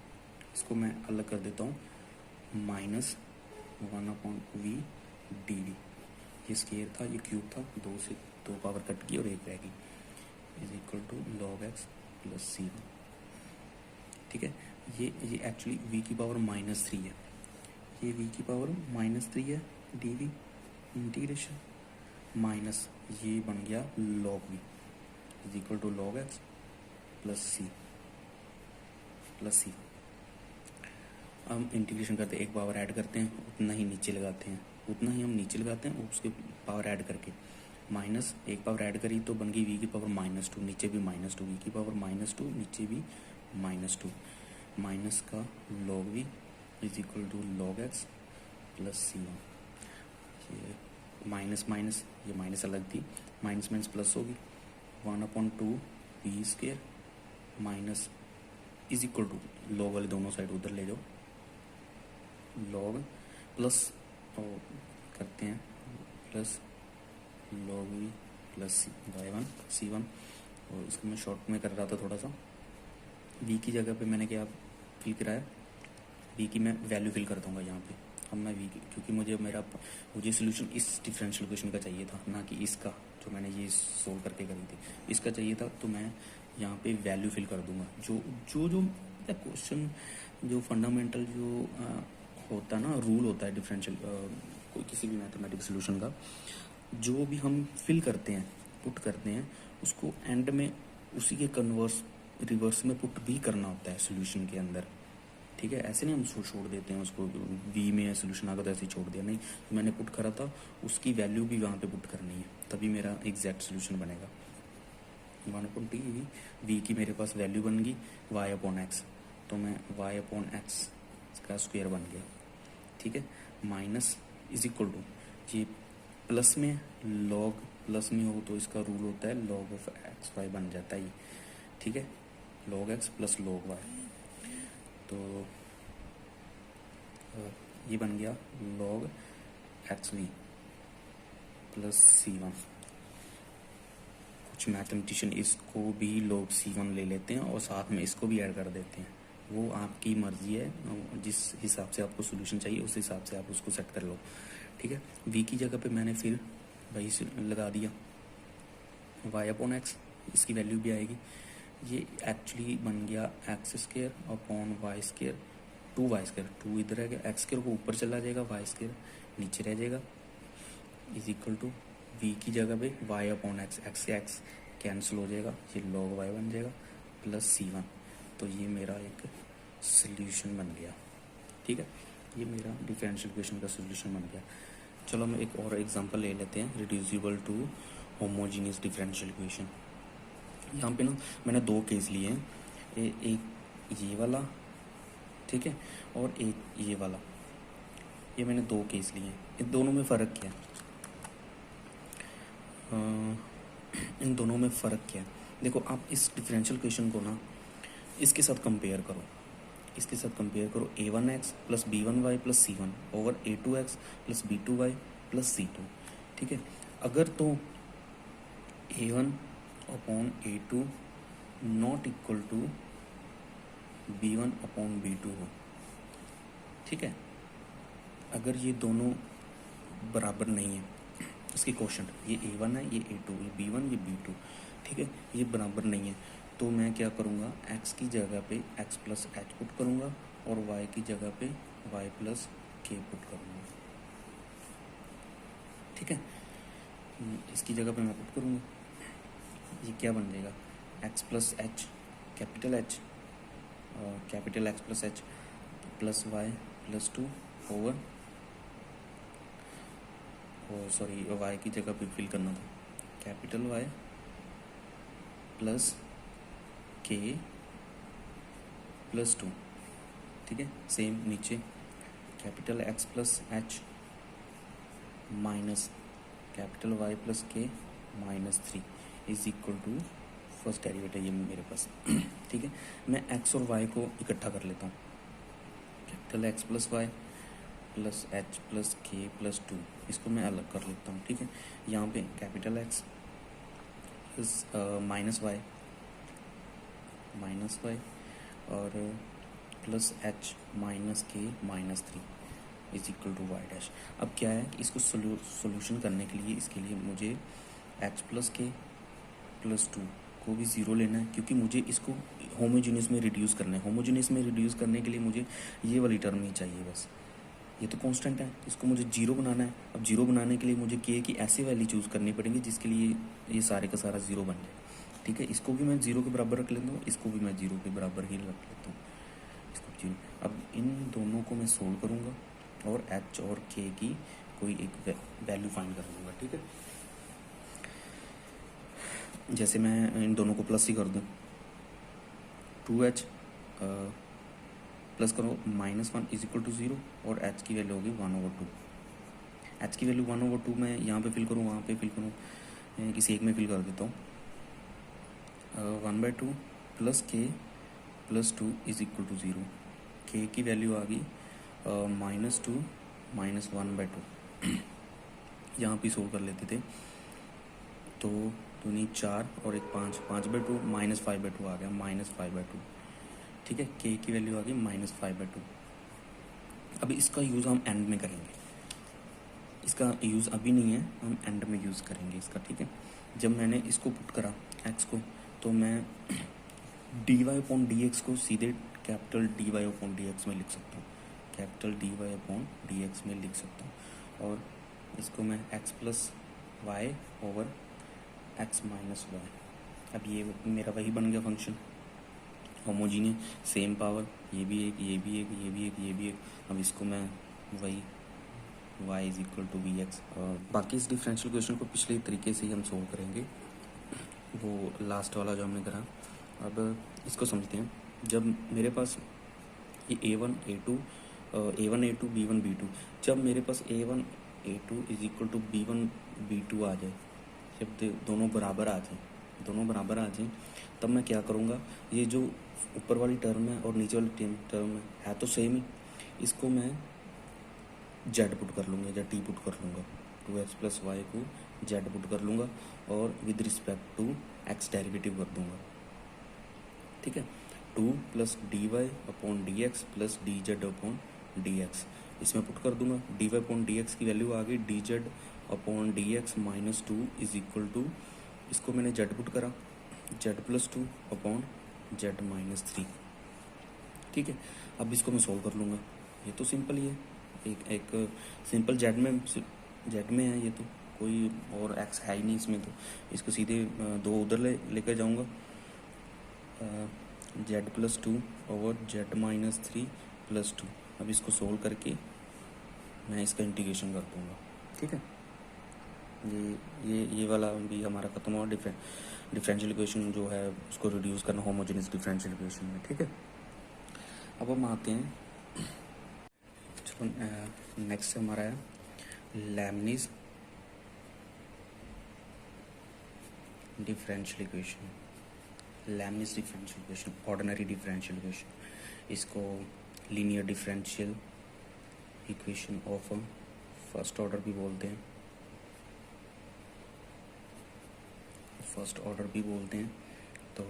इसको मैं अलग कर देता हूँ, minus 1 upon v d v, ये स्क्वायर था, ये क्यूब था, 2 से 2 पावर कट की और 1 रह गई, is equal to log x plus C1। ठीक है, ये एक्चुअली v की पावर -3 है, ये v की पावर -3 है, डी वी इंटीग्रेशन माइनस, ये बन गया log v is equal to log x plus c. हम इंटीग्रेशन करते हैं, एक पावर ऐड करते हैं, उतना ही नीचे लगाते हैं, उतना ही हम नीचे लगाते हैं, उसके पावर ऐड करके माइनस, एक पावर ऐड करी तो बन गई v की पावर -2, नीचे भी -2, v की पावर -2, नीचे भी -2, माइनस का log v is equal to log x plus C1। ये माइनस माइनस, ये माइनस अलग थी, माइनस माइनस प्लस होगी, 1/2 v square minus is equal to, log वाले दोनों साइड उधर ले जाओ, लॉग प्लस और करते हैं plus log v plus C1, और इसको मैं शॉर्ट में कर रहा था थोड़ा सा, v की जगह पे मैंने क्या फिल कराया, वी की मैं वैल्यू फिल कर दूंगा यहाँ पे। अब मैं वी क्योंकि मुझे सोल्यूशन इस डिफरेंशियल इक्वेशन का चाहिए था, ना कि इसका जो मैंने ये सोल्व करके करी थी, इसका चाहिए था, तो मैं यहाँ पे वैल्यू फिल कर दूंगा। जो जो जो क्वेश्चन जो फंडामेंटल जो होता है ना, रूल होता है डिफरेंशियल कोई किसी भी मैथमेटिक्स सोल्यूशन का, जो भी हम फिल करते हैं, पुट करते हैं, उसको एंड में उसी के रिवर्स में पुट भी करना होता है सोल्यूशन के अंदर। ठीक है, ऐसे नहीं हम छोड़ देते हैं उसको, वी में सोल्यूशन आ गया तो ऐसे ही छोड़ दिया, नहीं, तो मैंने पुट करा था उसकी वैल्यू भी वहाँ पे पुट करनी है, तभी मेरा एग्जैक्ट सोल्यूशन बनेगा। 1/d वी की मेरे पास वैल्यू बन गई y/x, तो मैं y/x का स्क्वायर बन गया। ठीक है, माइनस इज इक्वल टू, ये प्लस में लॉग प्लस में हो तो इसका रूल होता है log ऑफ xy बन जाता है ये। ठीक है, log x plus log y, तो ये बन गया log xv प्लस c1। कुछ मैथमेटिशियन इसको भी log c1 ले लेते हैं और साथ में इसको भी ऐड कर देते हैं, वो आपकी मर्जी है, जिस हिसाब से आपको सोल्यूशन चाहिए उस हिसाब से आप उसको सेट कर लो। ठीक है, v की जगह पे मैंने फिर वही लगा दिया y/x, इसकी वैल्यू भी आएगी। ये एक्चुअली बन गया x² अपॉन y², 2y², 2 इधर है, x² को ऊपर चला जाएगा, y² नीचे रह जाएगा, इज इक्वल टू v की जगह पे y/x, x से x कैंसिल हो जाएगा, ये log y बन जाएगा प्लस c1। तो ये मेरा एक सोल्यूशन बन गया। ठीक है, ये मेरा डिफरेंशियल इक्वेशन का सोल्यूशन बन गया। चलो हम एक और एग्जांपल ले लेते हैं, reducible to homogeneous differential equation. यहाँ पे ना मैंने दो केस लिए हैं, एक ये वाला, ठीक है, और एक ये वाला, ये मैंने दो केस लिए हैं। इन दोनों में फ़र्क क्या है? इन दोनों में फ़र्क क्या है? देखो, आप इस डिफरेंशियल इक्वेशन को ना इसके साथ कंपेयर करो, इसके साथ कंपेयर करो a1x plus b1y plus c1 over a2x plus b2y plus c2। ठीक है, अगर तो a1 upon a2 not equal to b1 upon b2 हो, ठीक है, अगर ये दोनों बराबर नहीं है, इसके क्वेश्चन ये a1 है, ये a2, ये b1, ये b2, ठीक है, ये बराबर नहीं है, तो मैं क्या करूँगा, x की जगह पे x प्लस एच पुट करूँगा और y की जगह पे y प्लस के पुट करूँगा। ठीक है, इसकी जगह पे मैं पुट करूँगा, ये क्या बन जाएगा, x plus h, capital H और capital X plus h plus y plus 2 over, sorry y की जगह पे फिल करना था, capital Y plus k plus 2। ठीक है, सेम नीचे capital X plus h minus capital Y plus k minus 3 is equal to first derivative ये मेरे पास। ठीक है, मैं x और y को इकट्ठा कर लेता हूँ, capital X plus y plus h plus k plus 2, इसको मैं अलग कर लेता हूँ। ठीक है, यहाँ पे capital X plus minus y और plus h minus k minus 3 is equal to y dash. अब क्या है कि इसको सोल्यूशन करने के लिए, इसके लिए मुझे एच प्लस के प्लस 2 को भी ज़ीरो लेना है, क्योंकि मुझे इसको होमोजीनियस में रिड्यूस करना है। होमोजीनियस में रिड्यूस करने के लिए मुझे ये वाली टर्म ही चाहिए बस, ये तो कांस्टेंट है, इसको मुझे जीरो बनाना है। अब जीरो बनाने के लिए मुझे के की ऐसी वैल्यू चूज़ करनी पड़ेगी जिसके लिए ये सारे का सारा ज़ीरो बन जाए। ठीक है, इसको भी मैं जीरो के बराबर रख लेता हूँ, इसको भी मैं जीरो के बराबर ही रख लेता हूँ, इसको जीरो। अब इन दोनों को मैं सोल्व करूँगा और एच और के की कोई एक वैल्यू फाइंड कर लूँगा। ठीक है, जैसे मैं इन दोनों को प्लस ही कर दूँ, 2h प्लस करो -1 इज इक्वल टू 0 और h की वैल्यू होगी 1/2। h की वैल्यू 1/2 मैं यहाँ पे फिल करूँ, वहाँ पे फिल करूँ, किसी एक में फिल कर देता हूँ। 1/2 plus k plus 2 is equal to 0। के की वैल्यू आ गई -2 माइनस 1/2। यहाँ पे सोल्व कर लेते थे, तो 2 4 और एक 5, 5/2 -5/2 आ गया, -5/2। ठीक है, के की वैल्यू आ गई -5/2। अब इसका यूज़ हम एंड में करेंगे, इसका यूज़ अभी नहीं है, हम एंड में यूज़ करेंगे इसका, ठीक है। जब मैंने इसको पुट करा एक्स को, तो मैं d y upon d x को सीधे capital d y upon d x में लिख सकता हूँ, capital d y upon d x में लिख सकता हूँ। और इसको मैं x plus y over x minus y, अब ये मेरा वही बन गया फंक्शन होमोजीनियस, सेम पावर, ये भी एक, ये भी एक, ये भी एक, ये भी एक। अब इसको मैं वही y is equal to v x, और बाकी इस डिफरेंशियल क्वेश्चन को पिछले तरीके से ही हम सोल्व करेंगे, वो लास्ट वाला जो हमने करा। अब इसको समझते हैं। जब मेरे पास ये A1 A2 B1 B2, जब मेरे पास A1 A2 is equal to B1 B2 आ जाए, जब दोनों बराबर आ जाए, तब मैं क्या करूँगा, ये जो ऊपर वाली टर्म है और नीचे वाली टर्म है तो सेम ही, इसको मैं जेड पुट कर लूँगा या टी पुट कर लूँगा, 2x प्लस वाई को जेड पुट कर लूँगा और with respect to x derivative कर दूँगा, ठीक है। 2 plus d y upon d x plus d z upon d x, इसमें पुट कर दूंगा। D y upon d x की वैल्यू आ गई d z upon d x minus 2 is equal to, इसको मैंने जेड पुट करा, z plus 2 upon z minus 3, ठीक है। अब इसको मैं सोल्व कर लूँगा, ये तो सिंपल ही है, एक सिंपल जेड में है, ये तो कोई और एक्स है ही नहीं इसमें, तो इसको सीधे दो उधर लेकर जाऊँगा, Z plus 2 over Z minus 3 plus 2। अब इसको सोल्व करके मैं इसका इंटीग्रेशन कर दूँगा, ठीक है। ये वाला भी हमारा ख़त्म हुआ, डिफरेंशियल इक्वेशन जो है उसको रिड्यूस करना होमोजेनियस डिफरेंशियल इक्वेशन में, ठीक है। अब हम आते हैं, चलो नेक्स्ट हमारा है Leibniz differential equation, Leibniz differential equation, ordinary differential equation, इसको linear differential equation of first order भी बोलते हैं, तो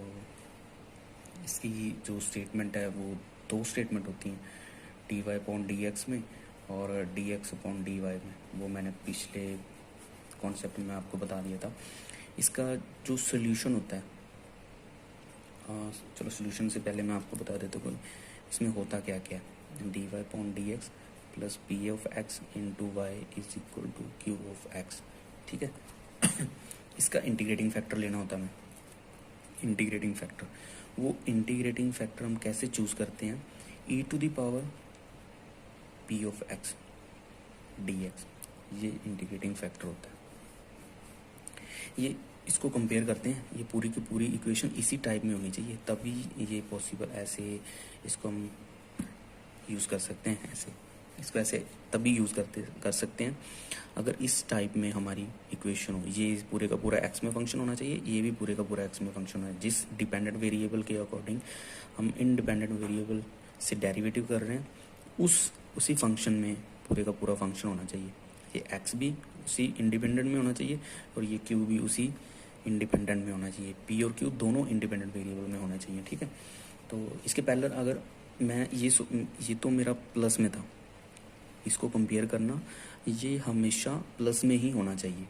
इसकी जो स्टेटमेंट है वो दो स्टेटमेंट होती हैं, d y upon d x में और d x upon d y में, वो मैंने पिछले कॉन्सेप्ट में आपको बता दिया था। इसका जो सोल्यूशन होता है, चलो सोल्यूशन से पहले मैं आपको बता देता हूँ इसमें होता क्या क्या है। D y upon d x plus p of x into y is equal to q of x, ठीक है। इसका इंटीग्रेटिंग फैक्टर लेना होता है हमें, इंटीग्रेटिंग फैक्टर, वो इंटीग्रेटिंग फैक्टर हम कैसे चूज़ करते हैं, e to the power p of x d x, ये इंटीग्रेटिंग फैक्टर होता है। ये इसको कंपेयर करते हैं, ये पूरी की पूरी इक्वेशन इसी टाइप में होनी चाहिए, तभी ये पॉसिबल, ऐसे इसको हम यूज़ कर सकते हैं, ऐसे इसको ऐसे तभी यूज़ कर सकते हैं अगर इस टाइप में हमारी इक्वेशन हो। ये पूरे का पूरा एक्स में फंक्शन होना चाहिए, ये भी पूरे का पूरा एक्स में फंक्शन होना है। जिस डिपेंडेंट वेरिएबल के अकॉर्डिंग हम इंडिपेंडेंट वेरिएबल से डेरिवेटिव कर रहे हैं, उसी फंक्शन में पूरे का पूरा फंक्शन होना चाहिए। ये एक्स भी उसी इंडिपेंडेंट में होना चाहिए और ये क्यू भी उसी इंडिपेंडेंट में होना चाहिए, पी और क्यू दोनों इंडिपेंडेंट वेरिएबल में होना चाहिए, ठीक है। तो इसके पहले अगर मैं ये तो मेरा प्लस में था, इसको कंपेयर करना, ये हमेशा प्लस में ही होना चाहिए,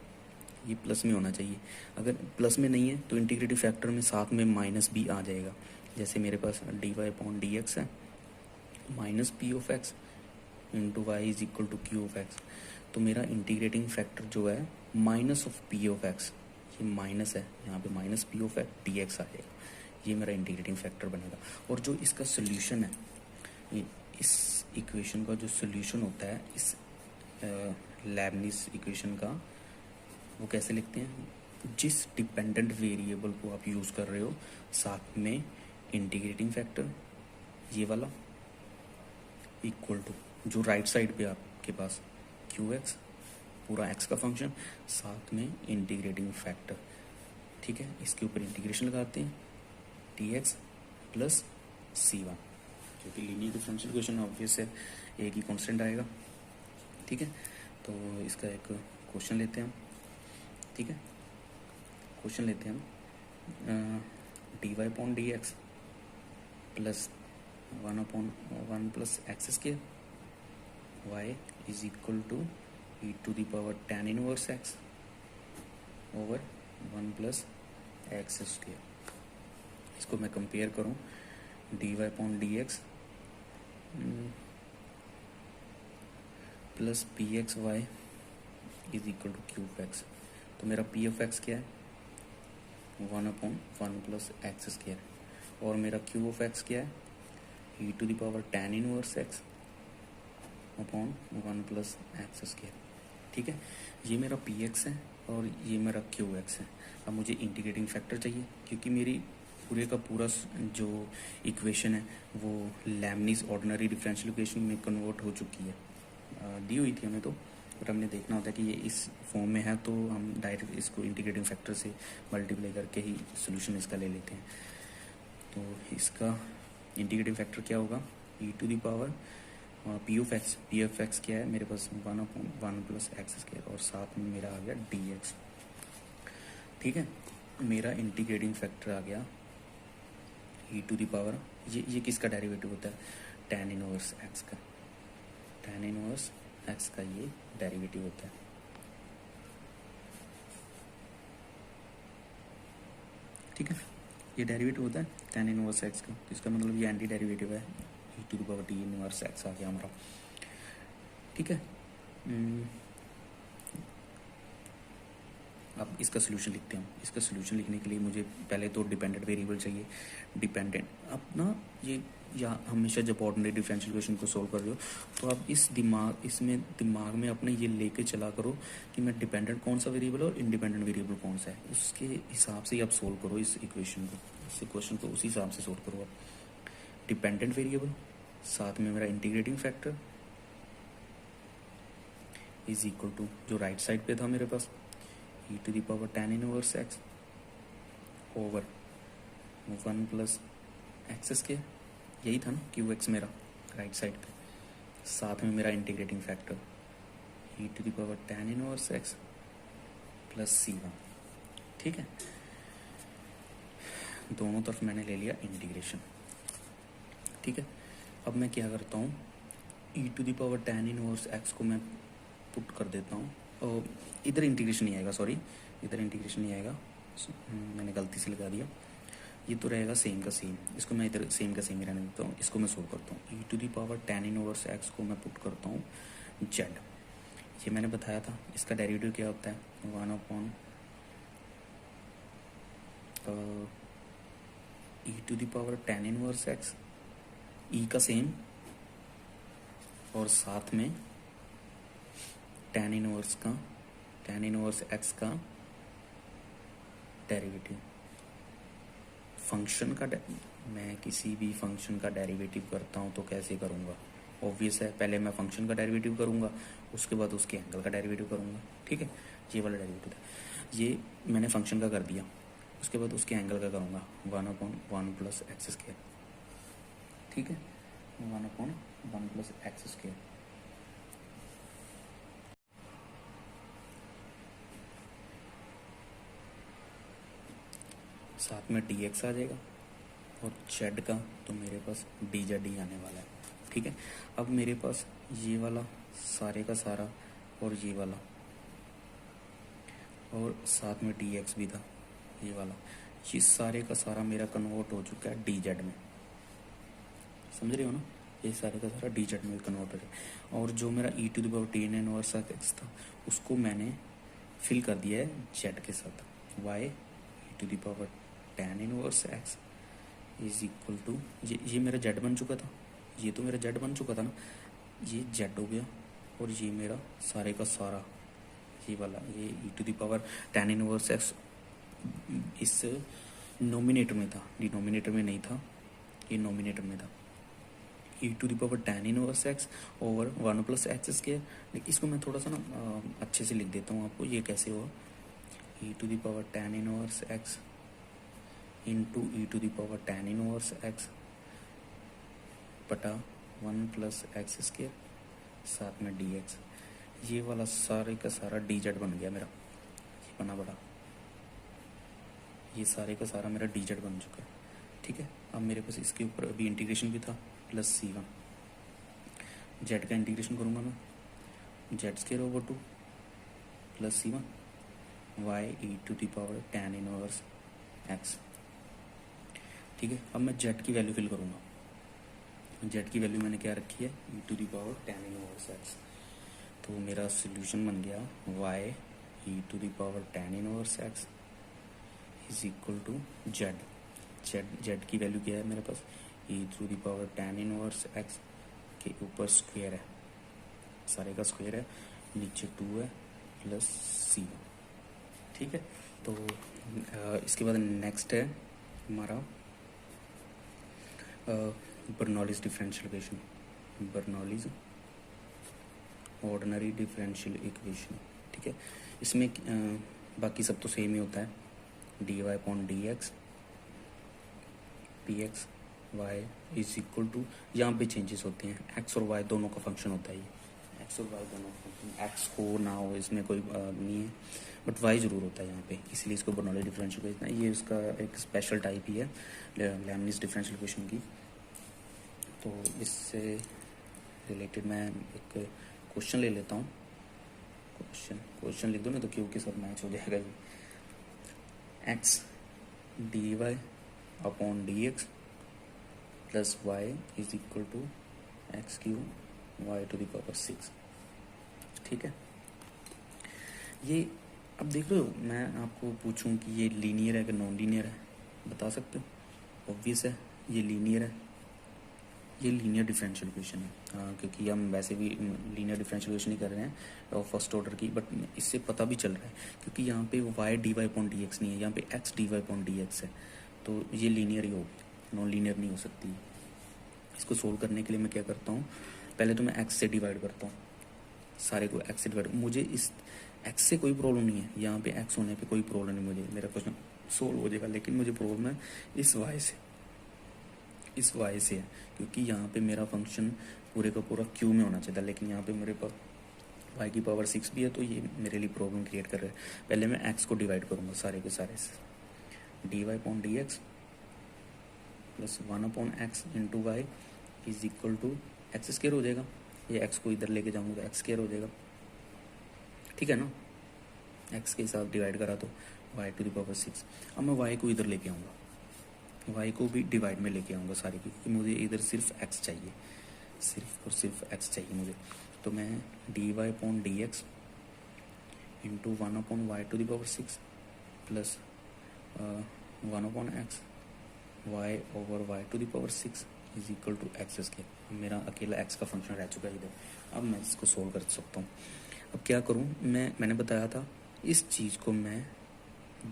ये प्लस में होना चाहिए। अगर प्लस में नहीं है तो इंटीग्रेटिव फैक्टर में साथ में माइनस भी आ जाएगा। जैसे मेरे पास d y upon d x है minus p of x into y is equal to q of x, तो मेरा इंटीग्रेटिंग फैक्टर जो है minus of p of x, ये माइनस है, यहाँ पे minus p of x d x आ जाएगा, ये मेरा इंटीग्रेटिंग फैक्टर बनेगा। और जो इसका सोल्यूशन है, इस इक्वेशन का जो सोल्यूशन होता है इस लेबनिज़ इक्वेशन का, वो कैसे लिखते हैं, जिस डिपेंडेंट वेरिएबल को आप यूज़ कर रहे हो साथ में इंटीग्रेटिंग फैक्टर ये वाला इक्वल टू जो राइट साइड पे आपके पास क्यू एक्स पूरा एक्स का फंक्शन साथ में इंटीग्रेटिंग फैक्टर, ठीक है। इसके ऊपर इंटीग्रेशन लगाते हैं T x plus c one, क्योंकि लीनियर डिफरेंशियल इक्वेशन ऑब्वियस है, एक ही कांस्टेंट आएगा, ठीक है। तो इसका एक क्वेश्चन लेते हैं हम, ठीक है। क्वेश्चन लेते हैं हम, d y upon d x plus 1 upon 1 plus x square y is equal to e to the power tan inverse x over 1 plus x square. इसको मैं कंपेयर करूँ, d y upon d x plus p x y is equal to q of x. तो मेरा पी ऑफ एक्स क्या है, 1/1 प्लस एक्स स्क्वायर, और मेरा क्यू ऑफ एक्स क्या है, e to the power tan inverse x upon 1 plus x square. ठीक है, ये मेरा पी एक्स है और ये मेरा क्यू एक्स है। अब मुझे इंटीग्रेटिंग फैक्टर चाहिए, क्योंकि मेरी पूरे का पूरा जो इक्वेशन है वो लैमनीज ऑर्डिनरी डिफरेंशियल इक्वेशन में कन्वर्ट हो चुकी है। दी हुई थी हमें तो, बट हमने देखना होता है कि ये इस फॉर्म में है, तो हम डायरेक्ट इसको इंटीग्रेटिंग फैक्टर से मल्टीप्लाई करके ही सोल्यूशन इसका ले लेते हैं। तो इसका इंटीग्रेटिंग फैक्टर क्या होगा, e to the power p of x क्या है मेरे पास, 1/1 प्लस एक्स स्क्वायर, और साथ में मेरा आ गया डी एक्स। ठीक है, मेरा इंटीग्रेटिंग फैक्टर आ गया ई टू द पावर, ये किसका डेरिवेटिव होता है, tan इनवर्स एक्स का, tan इनवर्स एक्स का ये डेरिवेटिव होता है। ठीक है, ये डेरिवेटिव होता है tan इनवर्स एक्स का, तो इसका मतलब ये एंटी डेरिवेटिव है, e to the power t inverse x आ गया हमारा। ठीक है, अब इसका सोल्यूशन लिखते हैं हम। इसका सोल्यूशन लिखने के लिए मुझे पहले तो डिपेंडेंट वेरिएबल चाहिए। डिपेंडेंट, अब ना ये या हमेशा जब ऑर्डिनरी डिफरेंशियल इक्वेशन को सोल्व कर रहे हो तो आप इसमें दिमाग में अपने ये लेके चला करो कि मैं डिपेंडेंट कौन सा वेरिएबल और इंडिपेंडेंट वेरिएबल कौन सा है, उसके हिसाब से ही आप सोल्व करो इस इक्वेशन को, इस इक्वेशन को उसी हिसाब से सोल्व करो आप। डिपेंडेंट वेरिएबल, साथ में मेरा integrating factor is equal to, जो राइट साइड पे था मेरे पास, e to the power tan inverse x over 1 plus x square, यही था ना क्यू एक्स मेरा राइट साइड पे, साथ में मेरा integrating factor e to the power tan inverse x plus C1। ठीक है, दोनों तरफ मैंने ले लिया इंटीग्रेशन। ठीक है, अब मैं क्या करता हूँ, e to the power tan inverse x को मैं पुट कर देता हूँ, और इधर इंटीग्रेशन नहीं आएगा, सॉरी इधर इंटीग्रेशन नहीं आएगा, मैंने गलती से लगा दिया, ये तो रहेगा सेम का सेम, इसको मैं इधर सेम का सेम ही रहने देता हूँ, इसको मैं सोल्व करता हूँ। E to the power tan inverse x को मैं पुट करता हूँ जेड, ये मैंने बताया था, इसका डेरिवेटिव क्या होता है, 1/, e to the power tan inverse x, e का सेम और साथ में tan इनवर्स एक्स का डेरिवेटिव। फंक्शन का मैं किसी भी फंक्शन का डेरिवेटिव करता हूँ तो कैसे करूँगा, ऑब्वियस है, पहले मैं फंक्शन का डेरिवेटिव करूँगा, उसके बाद उसके एंगल का डेरिवेटिव करूँगा। ठीक है, ये वाला डेरिवेटिव था, ये मैंने फंक्शन का कर दिया, उसके बाद उसके एंगल का करूँगा 1/1 प्लस एक्स स्क्वायर। ठीक है, 1/1 प्लस एक्स स्क्वायर, साथ में डी एक्स आ जाएगा, और जेड का तो मेरे पास डी जेड ही आने वाला है। ठीक है, अब मेरे पास ये वाला सारे का सारा और ये वाला, और साथ में डी एक्स भी था ये वाला, ये सारे का सारा मेरा कन्वर्ट हो चुका है डी जेड में, समझ रहे हो ना, ये सारे का सारा डी जेड में कन्वर्ट हो जाए। और जो मेरा e to the power tan inverse x था उसको मैंने फिल कर दिया है जेड के साथ, y e to the power tan inverse x is equal to, ये मेरा जेड बन चुका था, ये तो मेरा जेड बन चुका था ना, ये जेड हो गया, और ये मेरा सारे का सारा ये वाला, ये e to the power tan inverse x इस नोमिनेटर में था, डिनोमिनेटर में नहीं था, ये नोमिनेटर में था, e to the power tan inverse x over 1 plus x square. इसको मैं थोड़ा सा ना अच्छे से लिख देता हूँ आपको, ये कैसे हुआ, e to the power tan inverse x into e to the power tan inverse x बटा 1 प्लस एक्स स्क्वायर, साथ में डी एक्स, ये वाला सारे का सारा डी जेड बन गया मेरा, ये बना बड़ा, ये सारे का सारा मेरा डी जेड बन चुका है। ठीक है, अब मेरे पास इसके ऊपर अभी इंटीग्रेशन भी था प्लस C1, जेड का इंटीग्रेशन करूँगा मैं, z square over 2 plus c one y e to the power tan inverse x. ठीक है, अब मैं जेड की वैल्यू फिल करूँगा। जेड की वैल्यू मैंने क्या रखी है, e to the power tan inverse x. तो मेरा सोल्यूशन बन गया y e to the power tan inverse x is equal to z. Z की वैल्यू क्या है मेरे पास, e to the power tan inverse x के ऊपर स्क्वायर है, सारे का स्क्वायर है, नीचे 2 है प्लस सी। ठीक है, तो इसके बाद नेक्स्ट है हमारा Bernoulli's differential equation, Bernoulli's ordinary differential equation. ठीक है, इसमें बाकी सब तो सेम ही होता है, d y upon d x p x y is equal to, यहाँ पे चेंजेस होते हैं, एक्स और वाई दोनों का फंक्शन होता है ये, एक्स और वाई दोनों का फंक्शन, एक्स हो ना हो इसमें कोई नहीं है, बट वाई ज़रूर होता है यहाँ पे, इसलिए इसको बर्नौली डिफरेंशियल इक्वेशन है। ये उसका एक स्पेशल टाइप ही है लेबनिज़ डिफरेंशियल इक्वेशन की। तो इससे रिलेटेड मैं एक क्वेश्चन ले लेता हूँ, क्वेश्चन लिख दो ना तो क्यों के साथ मैच हो जाएगा ये। X d y upon d x plus y is equal to x cube y to the power 6। ठीक है, ये अब देख रहे हो, मैं आपको पूछूं कि ये लीनियर है कि नॉन लीनियर है, बता सकते हो? ऑब्वियस है ये लीनियर है, ये लीनियर डिफरेंशियल इक्वेशन है। क्योंकि हम वैसे भी लीनियर डिफरेंशियल इक्वेशन ही कर रहे हैं फर्स्ट ऑर्डर की, बट इससे पता भी चल रहा है क्योंकि यहाँ पे y d y upon d x नहीं है, यहाँ पे x d y upon d x है, तो ये लीनियर ही होगी, नॉन लीनियर नहीं हो सकती। इसको सोल्व करने के लिए मैं क्या करता हूँ, पहले तो मैं एक्स से डिवाइड करता हूँ, सारे को एक्स से डिवाइड, मुझे इस एक्स से कोई प्रॉब्लम नहीं है, यहाँ पे एक्स होने पे कोई प्रॉब्लम नहीं, मुझे मेरा क्वेश्चन सोल्व हो जाएगा। लेकिन मुझे प्रॉब्लम है इस वाई से, इस वाई से है, क्योंकि यहाँ पे मेरा फंक्शन पूरे का पूरा क्यू में होना चाहिए था, लेकिन यहाँ पे मेरे पास वाई की पावर 6 भी है, तो ये मेरे लिए प्रॉब्लम क्रिएट कर रहा है। पहले मैं एक्स को डिवाइड करूँगा सारे के सारे से, d y upon d x plus 1 upon x into y is equal to x square हो जाएगा, ये एक्स को इधर लेके जाऊँगा तो एक्स स्क्वायर हो जाएगा। ठीक है ना, एक्स के साथ डिवाइड करा तो वाई टू द पावर 6। अब मैं वाई को इधर लेके आऊँगा, वाई को भी डिवाइड में लेके आऊँगा सारे की, क्योंकि मुझे इधर सिर्फ एक्स चाहिए, सिर्फ और सिर्फ एक्स चाहिए मुझे। तो मैं d y upon d x into 1 upon y to the power 6 plus 1 upon x y over y to the power 6 is equal to x square. मेरा अकेला एक्स का फंक्शन रह चुका है इधर, अब मैं इसको सोल्व कर सकता हूँ। अब क्या करूँ, मैंने बताया था इस चीज़ को मैं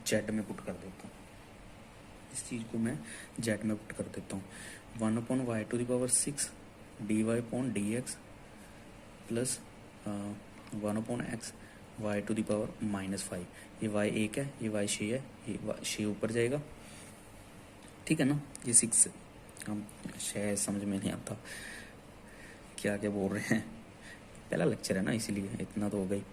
जेड में पुट कर देता हूँ, इस चीज़ को मैं जेड में पुट कर देता हूँ। 1 upon y to the power 6 d y upon d x plus 1 upon x y to the power -5। ये वाई 1 है, ये वाई 6 है, ये 6 ऊपर जाएगा। ठीक है ना, ये 6 हम शायद समझ में नहीं आता क्या क्या बोल रहे हैं, पहला लेक्चर है ना इसीलिए, इतना तो हो गई।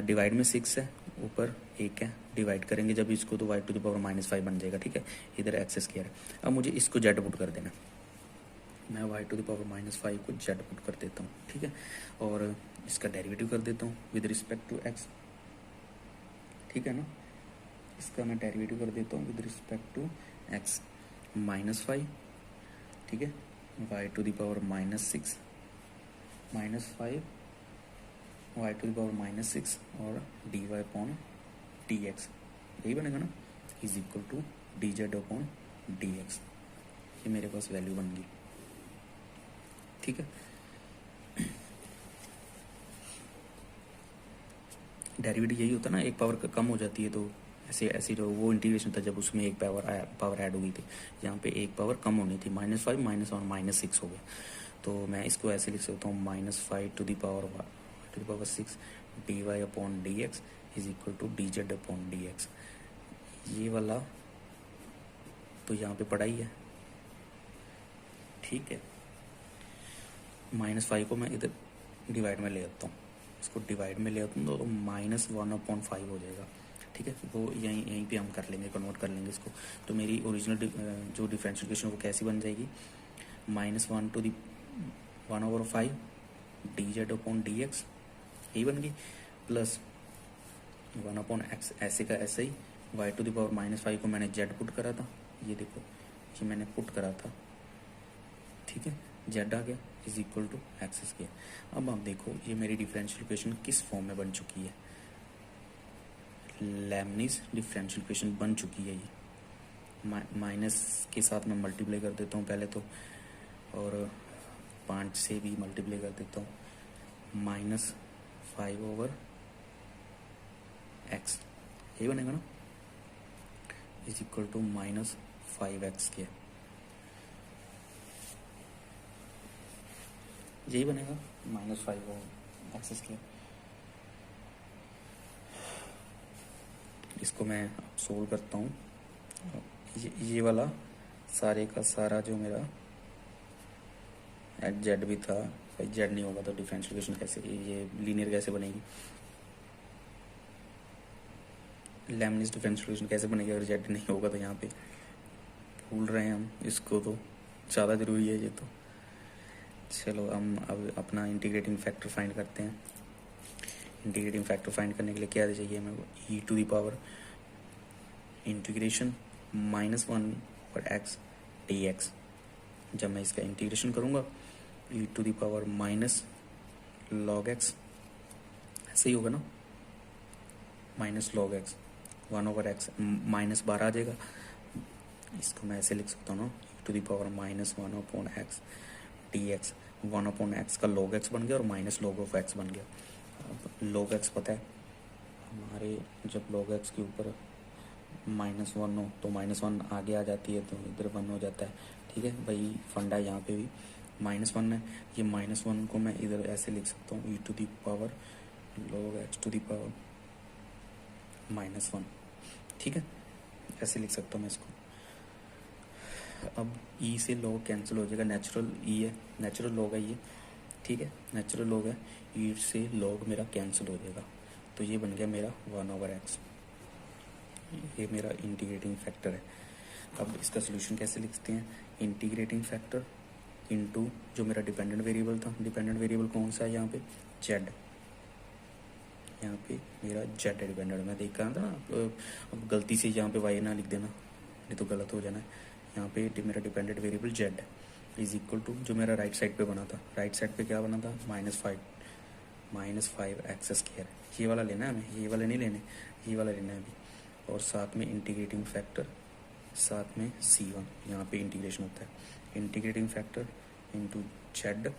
डिवाइड में 6 है, ऊपर 1 है, डिवाइड करेंगे जब इसको तो वाई टू द पावर -5 बन जाएगा। ठीक है, इधर एक्स स्क्वायर है। अब मुझे इसको जेड पुट कर देना, मैं वाई टू द पावर -5 को जेड पुट कर देता हूँ। ठीक है, और इसका डेरिवेटिव कर देता हूँ विद रिस्पेक्ट टू एक्स। ठीक है ना, इसका मैं डेरिवेटिव कर देता हूँ विद रिस्पेक्ट टू एक्स -5। ठीक है, y to the power -6 -5 y to the power -6 और d y upon d x, यही बनेगा ना, is equal to d z upon d x. ये मेरे पास वैल्यू बन गई। ठीक है, डेरिवेटिव यही होता है ना, एक पावर कम हो जाती है तो ऐसे ऐसे जो वो इंटीग्रेशन था जब उसमें एक पावर ऐड हो गई थी, यहाँ पे एक पावर कम होनी थी, -5 -1 -6 हो गया। तो मैं इसको ऐसे लिख सकता हूँ -5 to the power 6 d y upon d x is equal to d z upon d x. ये वाला तो यहाँ पे पड़ा ही है। ठीक है, -5 को मैं इधर डिवाइड में ले आता हूँ, इसको डिवाइड में ले आता हूँ तो -1/5 हो जाएगा। ठीक है, वो यहीं पे हम कर लेंगे, कन्वर्ट कर लेंगे इसको। तो मेरी ओरिजिनल जो डिफरेंशियल इक्वेशन वो कैसी बन जाएगी, -1 to the 1/5 dz upon dx यही बन गई, प्लस 1/x ऐसे का ऐसे ही, y⁻−5 को मैंने z पुट करा था, ये देखो ये मैंने पुट करा था, ठीक है, z आ गया is equal to x square. अब आप देखो ये मेरी डिफरेंशियल इक्वेशन किस फॉर्म में बन चुकी है, लेबनिज़ डिफरेंशियल इक्वेशन बन चुकी है ये। माइनस के साथ मैं मल्टीप्लाई कर देता हूँ पहले तो, और 5 से भी मल्टीप्लाई कर देता हूँ, -5/x यही बनेगा ना, इज इक्वल टू -5x के, यही बनेगा -5/x के। इसको मैं सोल्व करता हूँ, ये वाला सारे का सारा जो मेरा जेड भी था, भाई जेड नहीं होगा तो डिफरेंशियल इक्वेशन कैसे, ये लीनियर कैसे बनेगी, लेबनिज़ डिफरेंशियल इक्वेशन कैसे बनेगी अगर जेड नहीं होगा तो, यहाँ पे भूल रहे हैं हम इसको, तो ज़्यादा ज़रूरी है ये तो। चलो हम अब अपना इंटीग्रेटिंग फैक्टर फाइंड करते हैं। इंटीग्रेटिंग फैक्टर फाइंड करने के लिए क्या चाहिए हमें, e⁻ इंटीग्रेशन -1/x dx। जब मैं इसका इंटीग्रेशन करूँगा e⁻−log x ऐसे ही होगा ना, -log x 1/x -12 आ जाएगा, इसको मैं ऐसे लिख सकता हूँ ना, e⁻−1/x dx, 1/x का log x बन गया और -log(x) बन गया। अब log x पता है हमारे, जब log x के ऊपर -1 हो तो -1 आगे आ जाती है तो इधर 1 हो जाता है, ठीक है, वही फंडा है यहाँ पे भी, -1 है, ये -1 को मैं इधर ऐसे लिख सकता हूँ e⁻log(x)⁻1, ठीक है, ऐसे लिख सकता हूँ मैं इसको। अब e से log कैंसिल हो जाएगा, नेचुरल e है, नेचुरल log है ये, ठीक है, नेचुरल log है, e से log मेरा कैंसिल हो जाएगा, तो ये बन गया मेरा 1/x, ये मेरा इंटीग्रेटिंग फैक्टर है। अब इसका सोल्यूशन कैसे लिखते हैं, इंटीग्रेटिंग फैक्टर इनटू जो मेरा डिपेंडेंट वेरिएबल था, डिपेंडेंट वेरिएबल कौन सा है यहाँ पे, z, यहाँ पे मेरा z है डिपेंडेंट, मैं देख रहा था ना, अब गलती से यहाँ पे y ना लिख देना, नहीं तो गलत हो जाना है। यहाँ पे मेरा dependent variable z is equal to जो मेरा राइट साइड पे बना था, राइट साइड पे क्या बना था, -5x², ये वाला लेना है हमें, ये वाला नहीं लेने, ये वाला लेना है अभी, और साथ में इंटीग्रेटिंग फैक्टर, साथ में c1, यहाँ पे इंटीग्रेशन होता है, integrating factor into z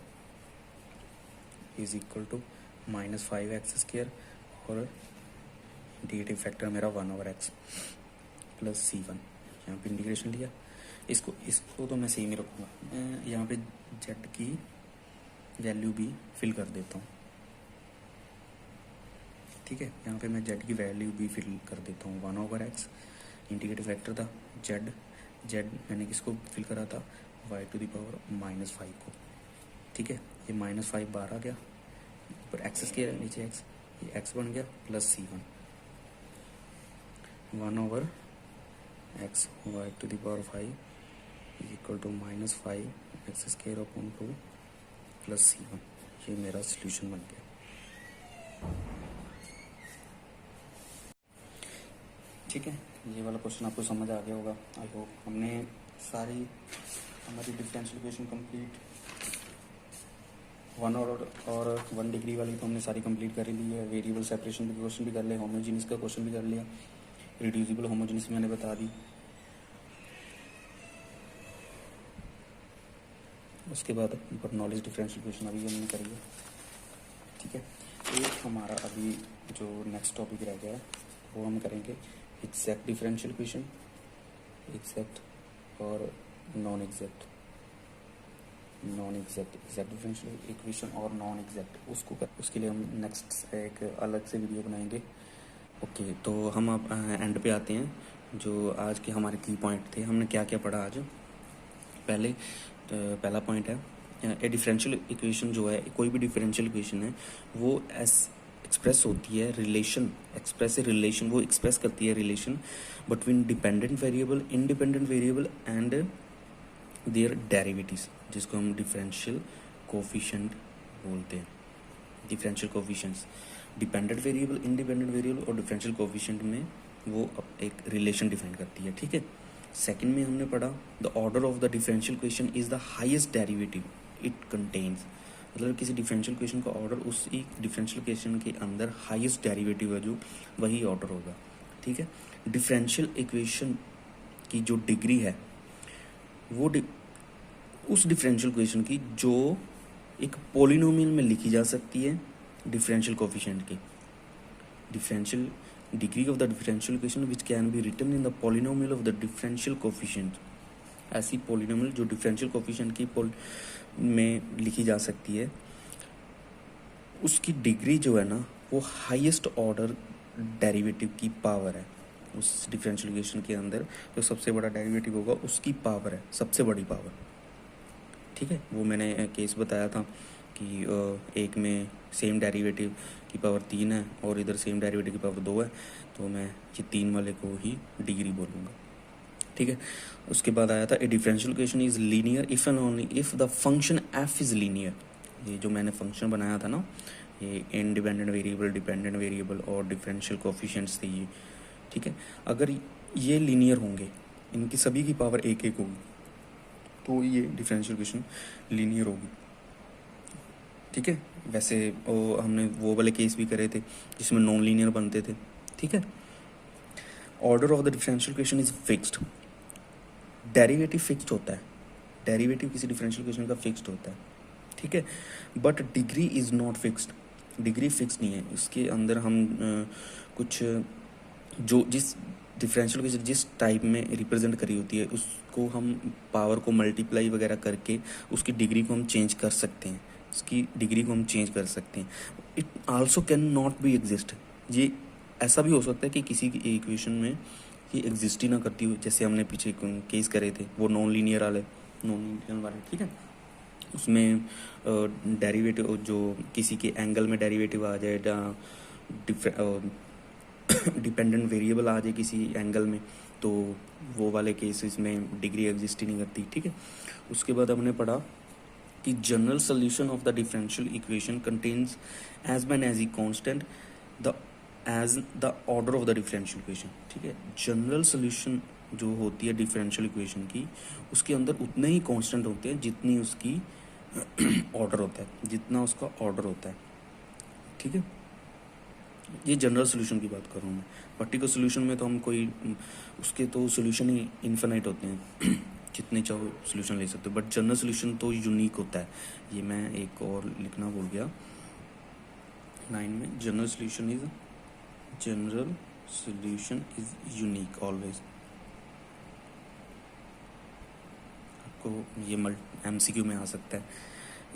is equal to -5x² और इंटीग्रेटिंग फैक्टर मेरा 1/x प्लस c1, यहाँ पे इंटीग्रेशन लिया, इसको तो मैं सेम ही रखूँगा, मैं यहाँ पे z की वैल्यू भी फिल कर देता हूँ, ठीक है, यहाँ पे मैं z की वैल्यू भी फिल कर देता हूँ, 1/x इंटीग्रेटिव फैक्टर था, z मैंने किसको फिल करा था, y⁻−5 को, ठीक है, ये -5 बाहर आ गया, ऊपर x² है, नीचे x, ये x बन गया plus c1, 1/x y⁻5 is equal to -5x² plus c1, ये मेरा सोल्यूशन बन गया। ठीक है, ये वाला क्वेश्चन आपको समझ आ गया होगा, आई होप। हमने सारी हमारी डिफरेंशियल इक्वेशन कंप्लीट 1 और 1 डिग्री वाली तो हमने सारी कंप्लीट कर ली है, वेरिएबल सेपरेशन का क्वेश्चन भी कर लिया, होमोजीनियस का क्वेश्चन भी कर लिया, रिड्यूसिबल होमोजीनियस मैंने बता दी। उसके बाद बर्नौलीज डिफरेंशियल इक्वेशन अभी हमने करी है, ठीक है। एक हमारा अभी जो नेक्स्ट टॉपिक रह गया है वो हम करेंगे एग्जैक्ट डिफरेंशियल इक्वेशन, एग्जैक्ट और नॉन एग्जैक्ट डिफरेंशियल इक्वेशन और नॉन एग्जैक्ट, उसके लिए हम नेक्स्ट एक अलग से वीडियो बनाएंगे। ओके, तो हम अब एंड पे आते हैं, जो आज के हमारे की पॉइंट थे, हमने क्या क्या पढ़ा आज। पहला पॉइंट है ए डिफरेंशियल इक्वेशन जो है, कोई भी डिफरेंशियल इक्वेशन है वो एक्सप्रेस होती है रिलेशन, वो एक्सप्रेस करती है relation between dependent variable, independent variable and their derivatives, जिसको हम डिफरेंशियल कोफिशिएंट बोलते हैं। Differential coefficients dependent variable, independent variable और डिफरेंशियल कोफिशिएंट में वो एक रिलेशन डिफाइन करती है, ठीक है। सेकंड में हमने पढ़ा the order of the differential equation is the highest derivative it contains, मतलब किसी डिफरेंशियल इक्वेशन का ऑर्डर उसी डिफरेंशियल इक्वेशन के अंदर हाईएस्ट डेरिवेटिव है जो वही ऑर्डर होगा, ठीक है। डिफरेंशियल इक्वेशन की जो डिग्री है वो उस डिफरेंशियल इक्वेशन की जो एक पॉलिनोमियल में लिखी जा सकती है डिफरेंशियल कोफिशिएंट की, differential degree of the differential equation which can be written in the polynomial of the differential coefficient. ऐसी पॉलिनोमियल जो डिफरेंशियल कोफिशिएंट की में लिखी जा सकती है, उसकी डिग्री जो है ना वो हाईएस्ट ऑर्डर डेरिवेटिव की पावर है। उस डिफरेंशियल इक्वेशन के अंदर जो सबसे बड़ा डेरिवेटिव होगा उसकी पावर है, सबसे बड़ी पावर, ठीक है। वो मैंने केस बताया था कि एक में सेम डेरिवेटिव की पावर 3 है और इधर सेम डेरिवेटिव की पावर 2 है, तो मैं ये 3 वाले को ही डिग्री बोलूँगा, ठीक है। उसके बाद आया था ए differential equation is linear if and only if the function F is linear. ये जो मैंने फंक्शन बनाया था ना, ये इंडिपेंडेंट वेरिएबल, डिपेंडेंट वेरिएबल और डिफरेंशियल कोफिशिएंट्स थे ये, ठीक है। अगर ये लीनियर होंगे, इनकी सभी की पावर 1-1 होगी, तो ये डिफरेंशियल इक्वेशन लीनियर होगी, ठीक है। वैसे हमने वो वाले केस भी करे थे जिसमें नॉन लीनियर बनते थे, ठीक है। Order of the differential equation is fixed, derivative fixed होता है, डेरिवेटिव किसी डिफरेंशियल इक्वेशन का फिक्स्ड होता है, ठीक है। But degree is not fixed, degree fix नहीं है। इसके अंदर हम कुछ जो जिस डिफरेंशियल इक्वेशन जिस टाइप में रिप्रेजेंट करी होती है उसको हम पावर को मल्टीप्लाई वगैरह करके उसकी डिग्री को हम चेंज कर सकते हैं, उसकी डिग्री को हम चेंज कर सकते हैं। It also can not be exist, ये ऐसा भी हो सकता है कि किसी की इक्वेशन में ये एग्जिस्ट ही ना करती हो, जैसे हमने पीछे केस करे थे वो नॉन लीनियर वाले, ठीक है। उसमें डेरिवेटिव जो किसी के एंगल में डेरिवेटिव आ जाए या डिपेंडेंट वेरिएबल आ जाए किसी एंगल में, तो वो वाले केसेस में डिग्री एग्जिस्ट ही नहीं करती, ठीक है। उसके बाद हमने पढ़ा कि general solution of the differential equation contains as many as e constant the as the order of the differential equation, ठीक है। जनरल सोल्यूशन जो होती है डिफरेंशियल इक्वेशन की, उसके अंदर उतने ही कांस्टेंट होते हैं जितनी उसकी ऑर्डर होता है, जितना उसका ऑर्डर होता है, ठीक है। ये जनरल सोल्यूशन की बात कर रहा हूँ मैं। पर्टिकुलर सोल्यूशन में तो हम कोई उसके तो सोल्यूशन ही इन्फिनाइट होते हैं जितने चाहो सोल्यूशन ले सकते हो, बट जनरल सोल्यूशन तो यूनिक होता है। ये मैं एक और लिखना भूल गया 9 में, general solution is unique always. आपको ये MCQ में आ सकता है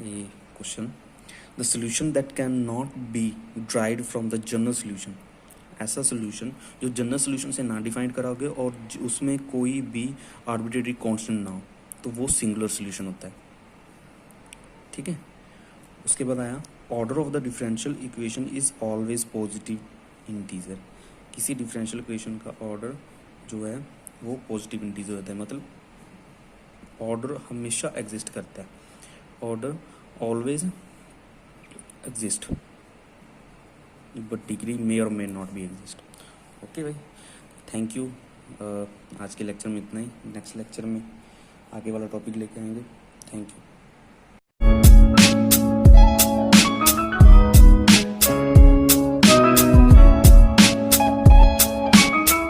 ये question. The solution that can not be derived from the general solution, ऐसा सोल्यूशन जो जनरल सोल्यूशन से ना डिफाइन कराओगे और उसमें कोई भी आर्बिट्रेरी कांस्टेंट ना हो, तो वो सिंगुलर सोल्यूशन होता है, ठीक है। उसके बाद आया order of the differential equation is always positive integer, किसी डिफरेंशियल इक्वेशन का ऑर्डर जो है वो पॉजिटिव इंटीजर होता है, मतलब ऑर्डर हमेशा एग्जिस्ट करता है, order always exist but degree may or may not be exist. Okay भाई, थैंक यू। आज के लेक्चर में इतना ही, नेक्स्ट लेक्चर में आगे वाला टॉपिक लेके आएंगे। Thank you.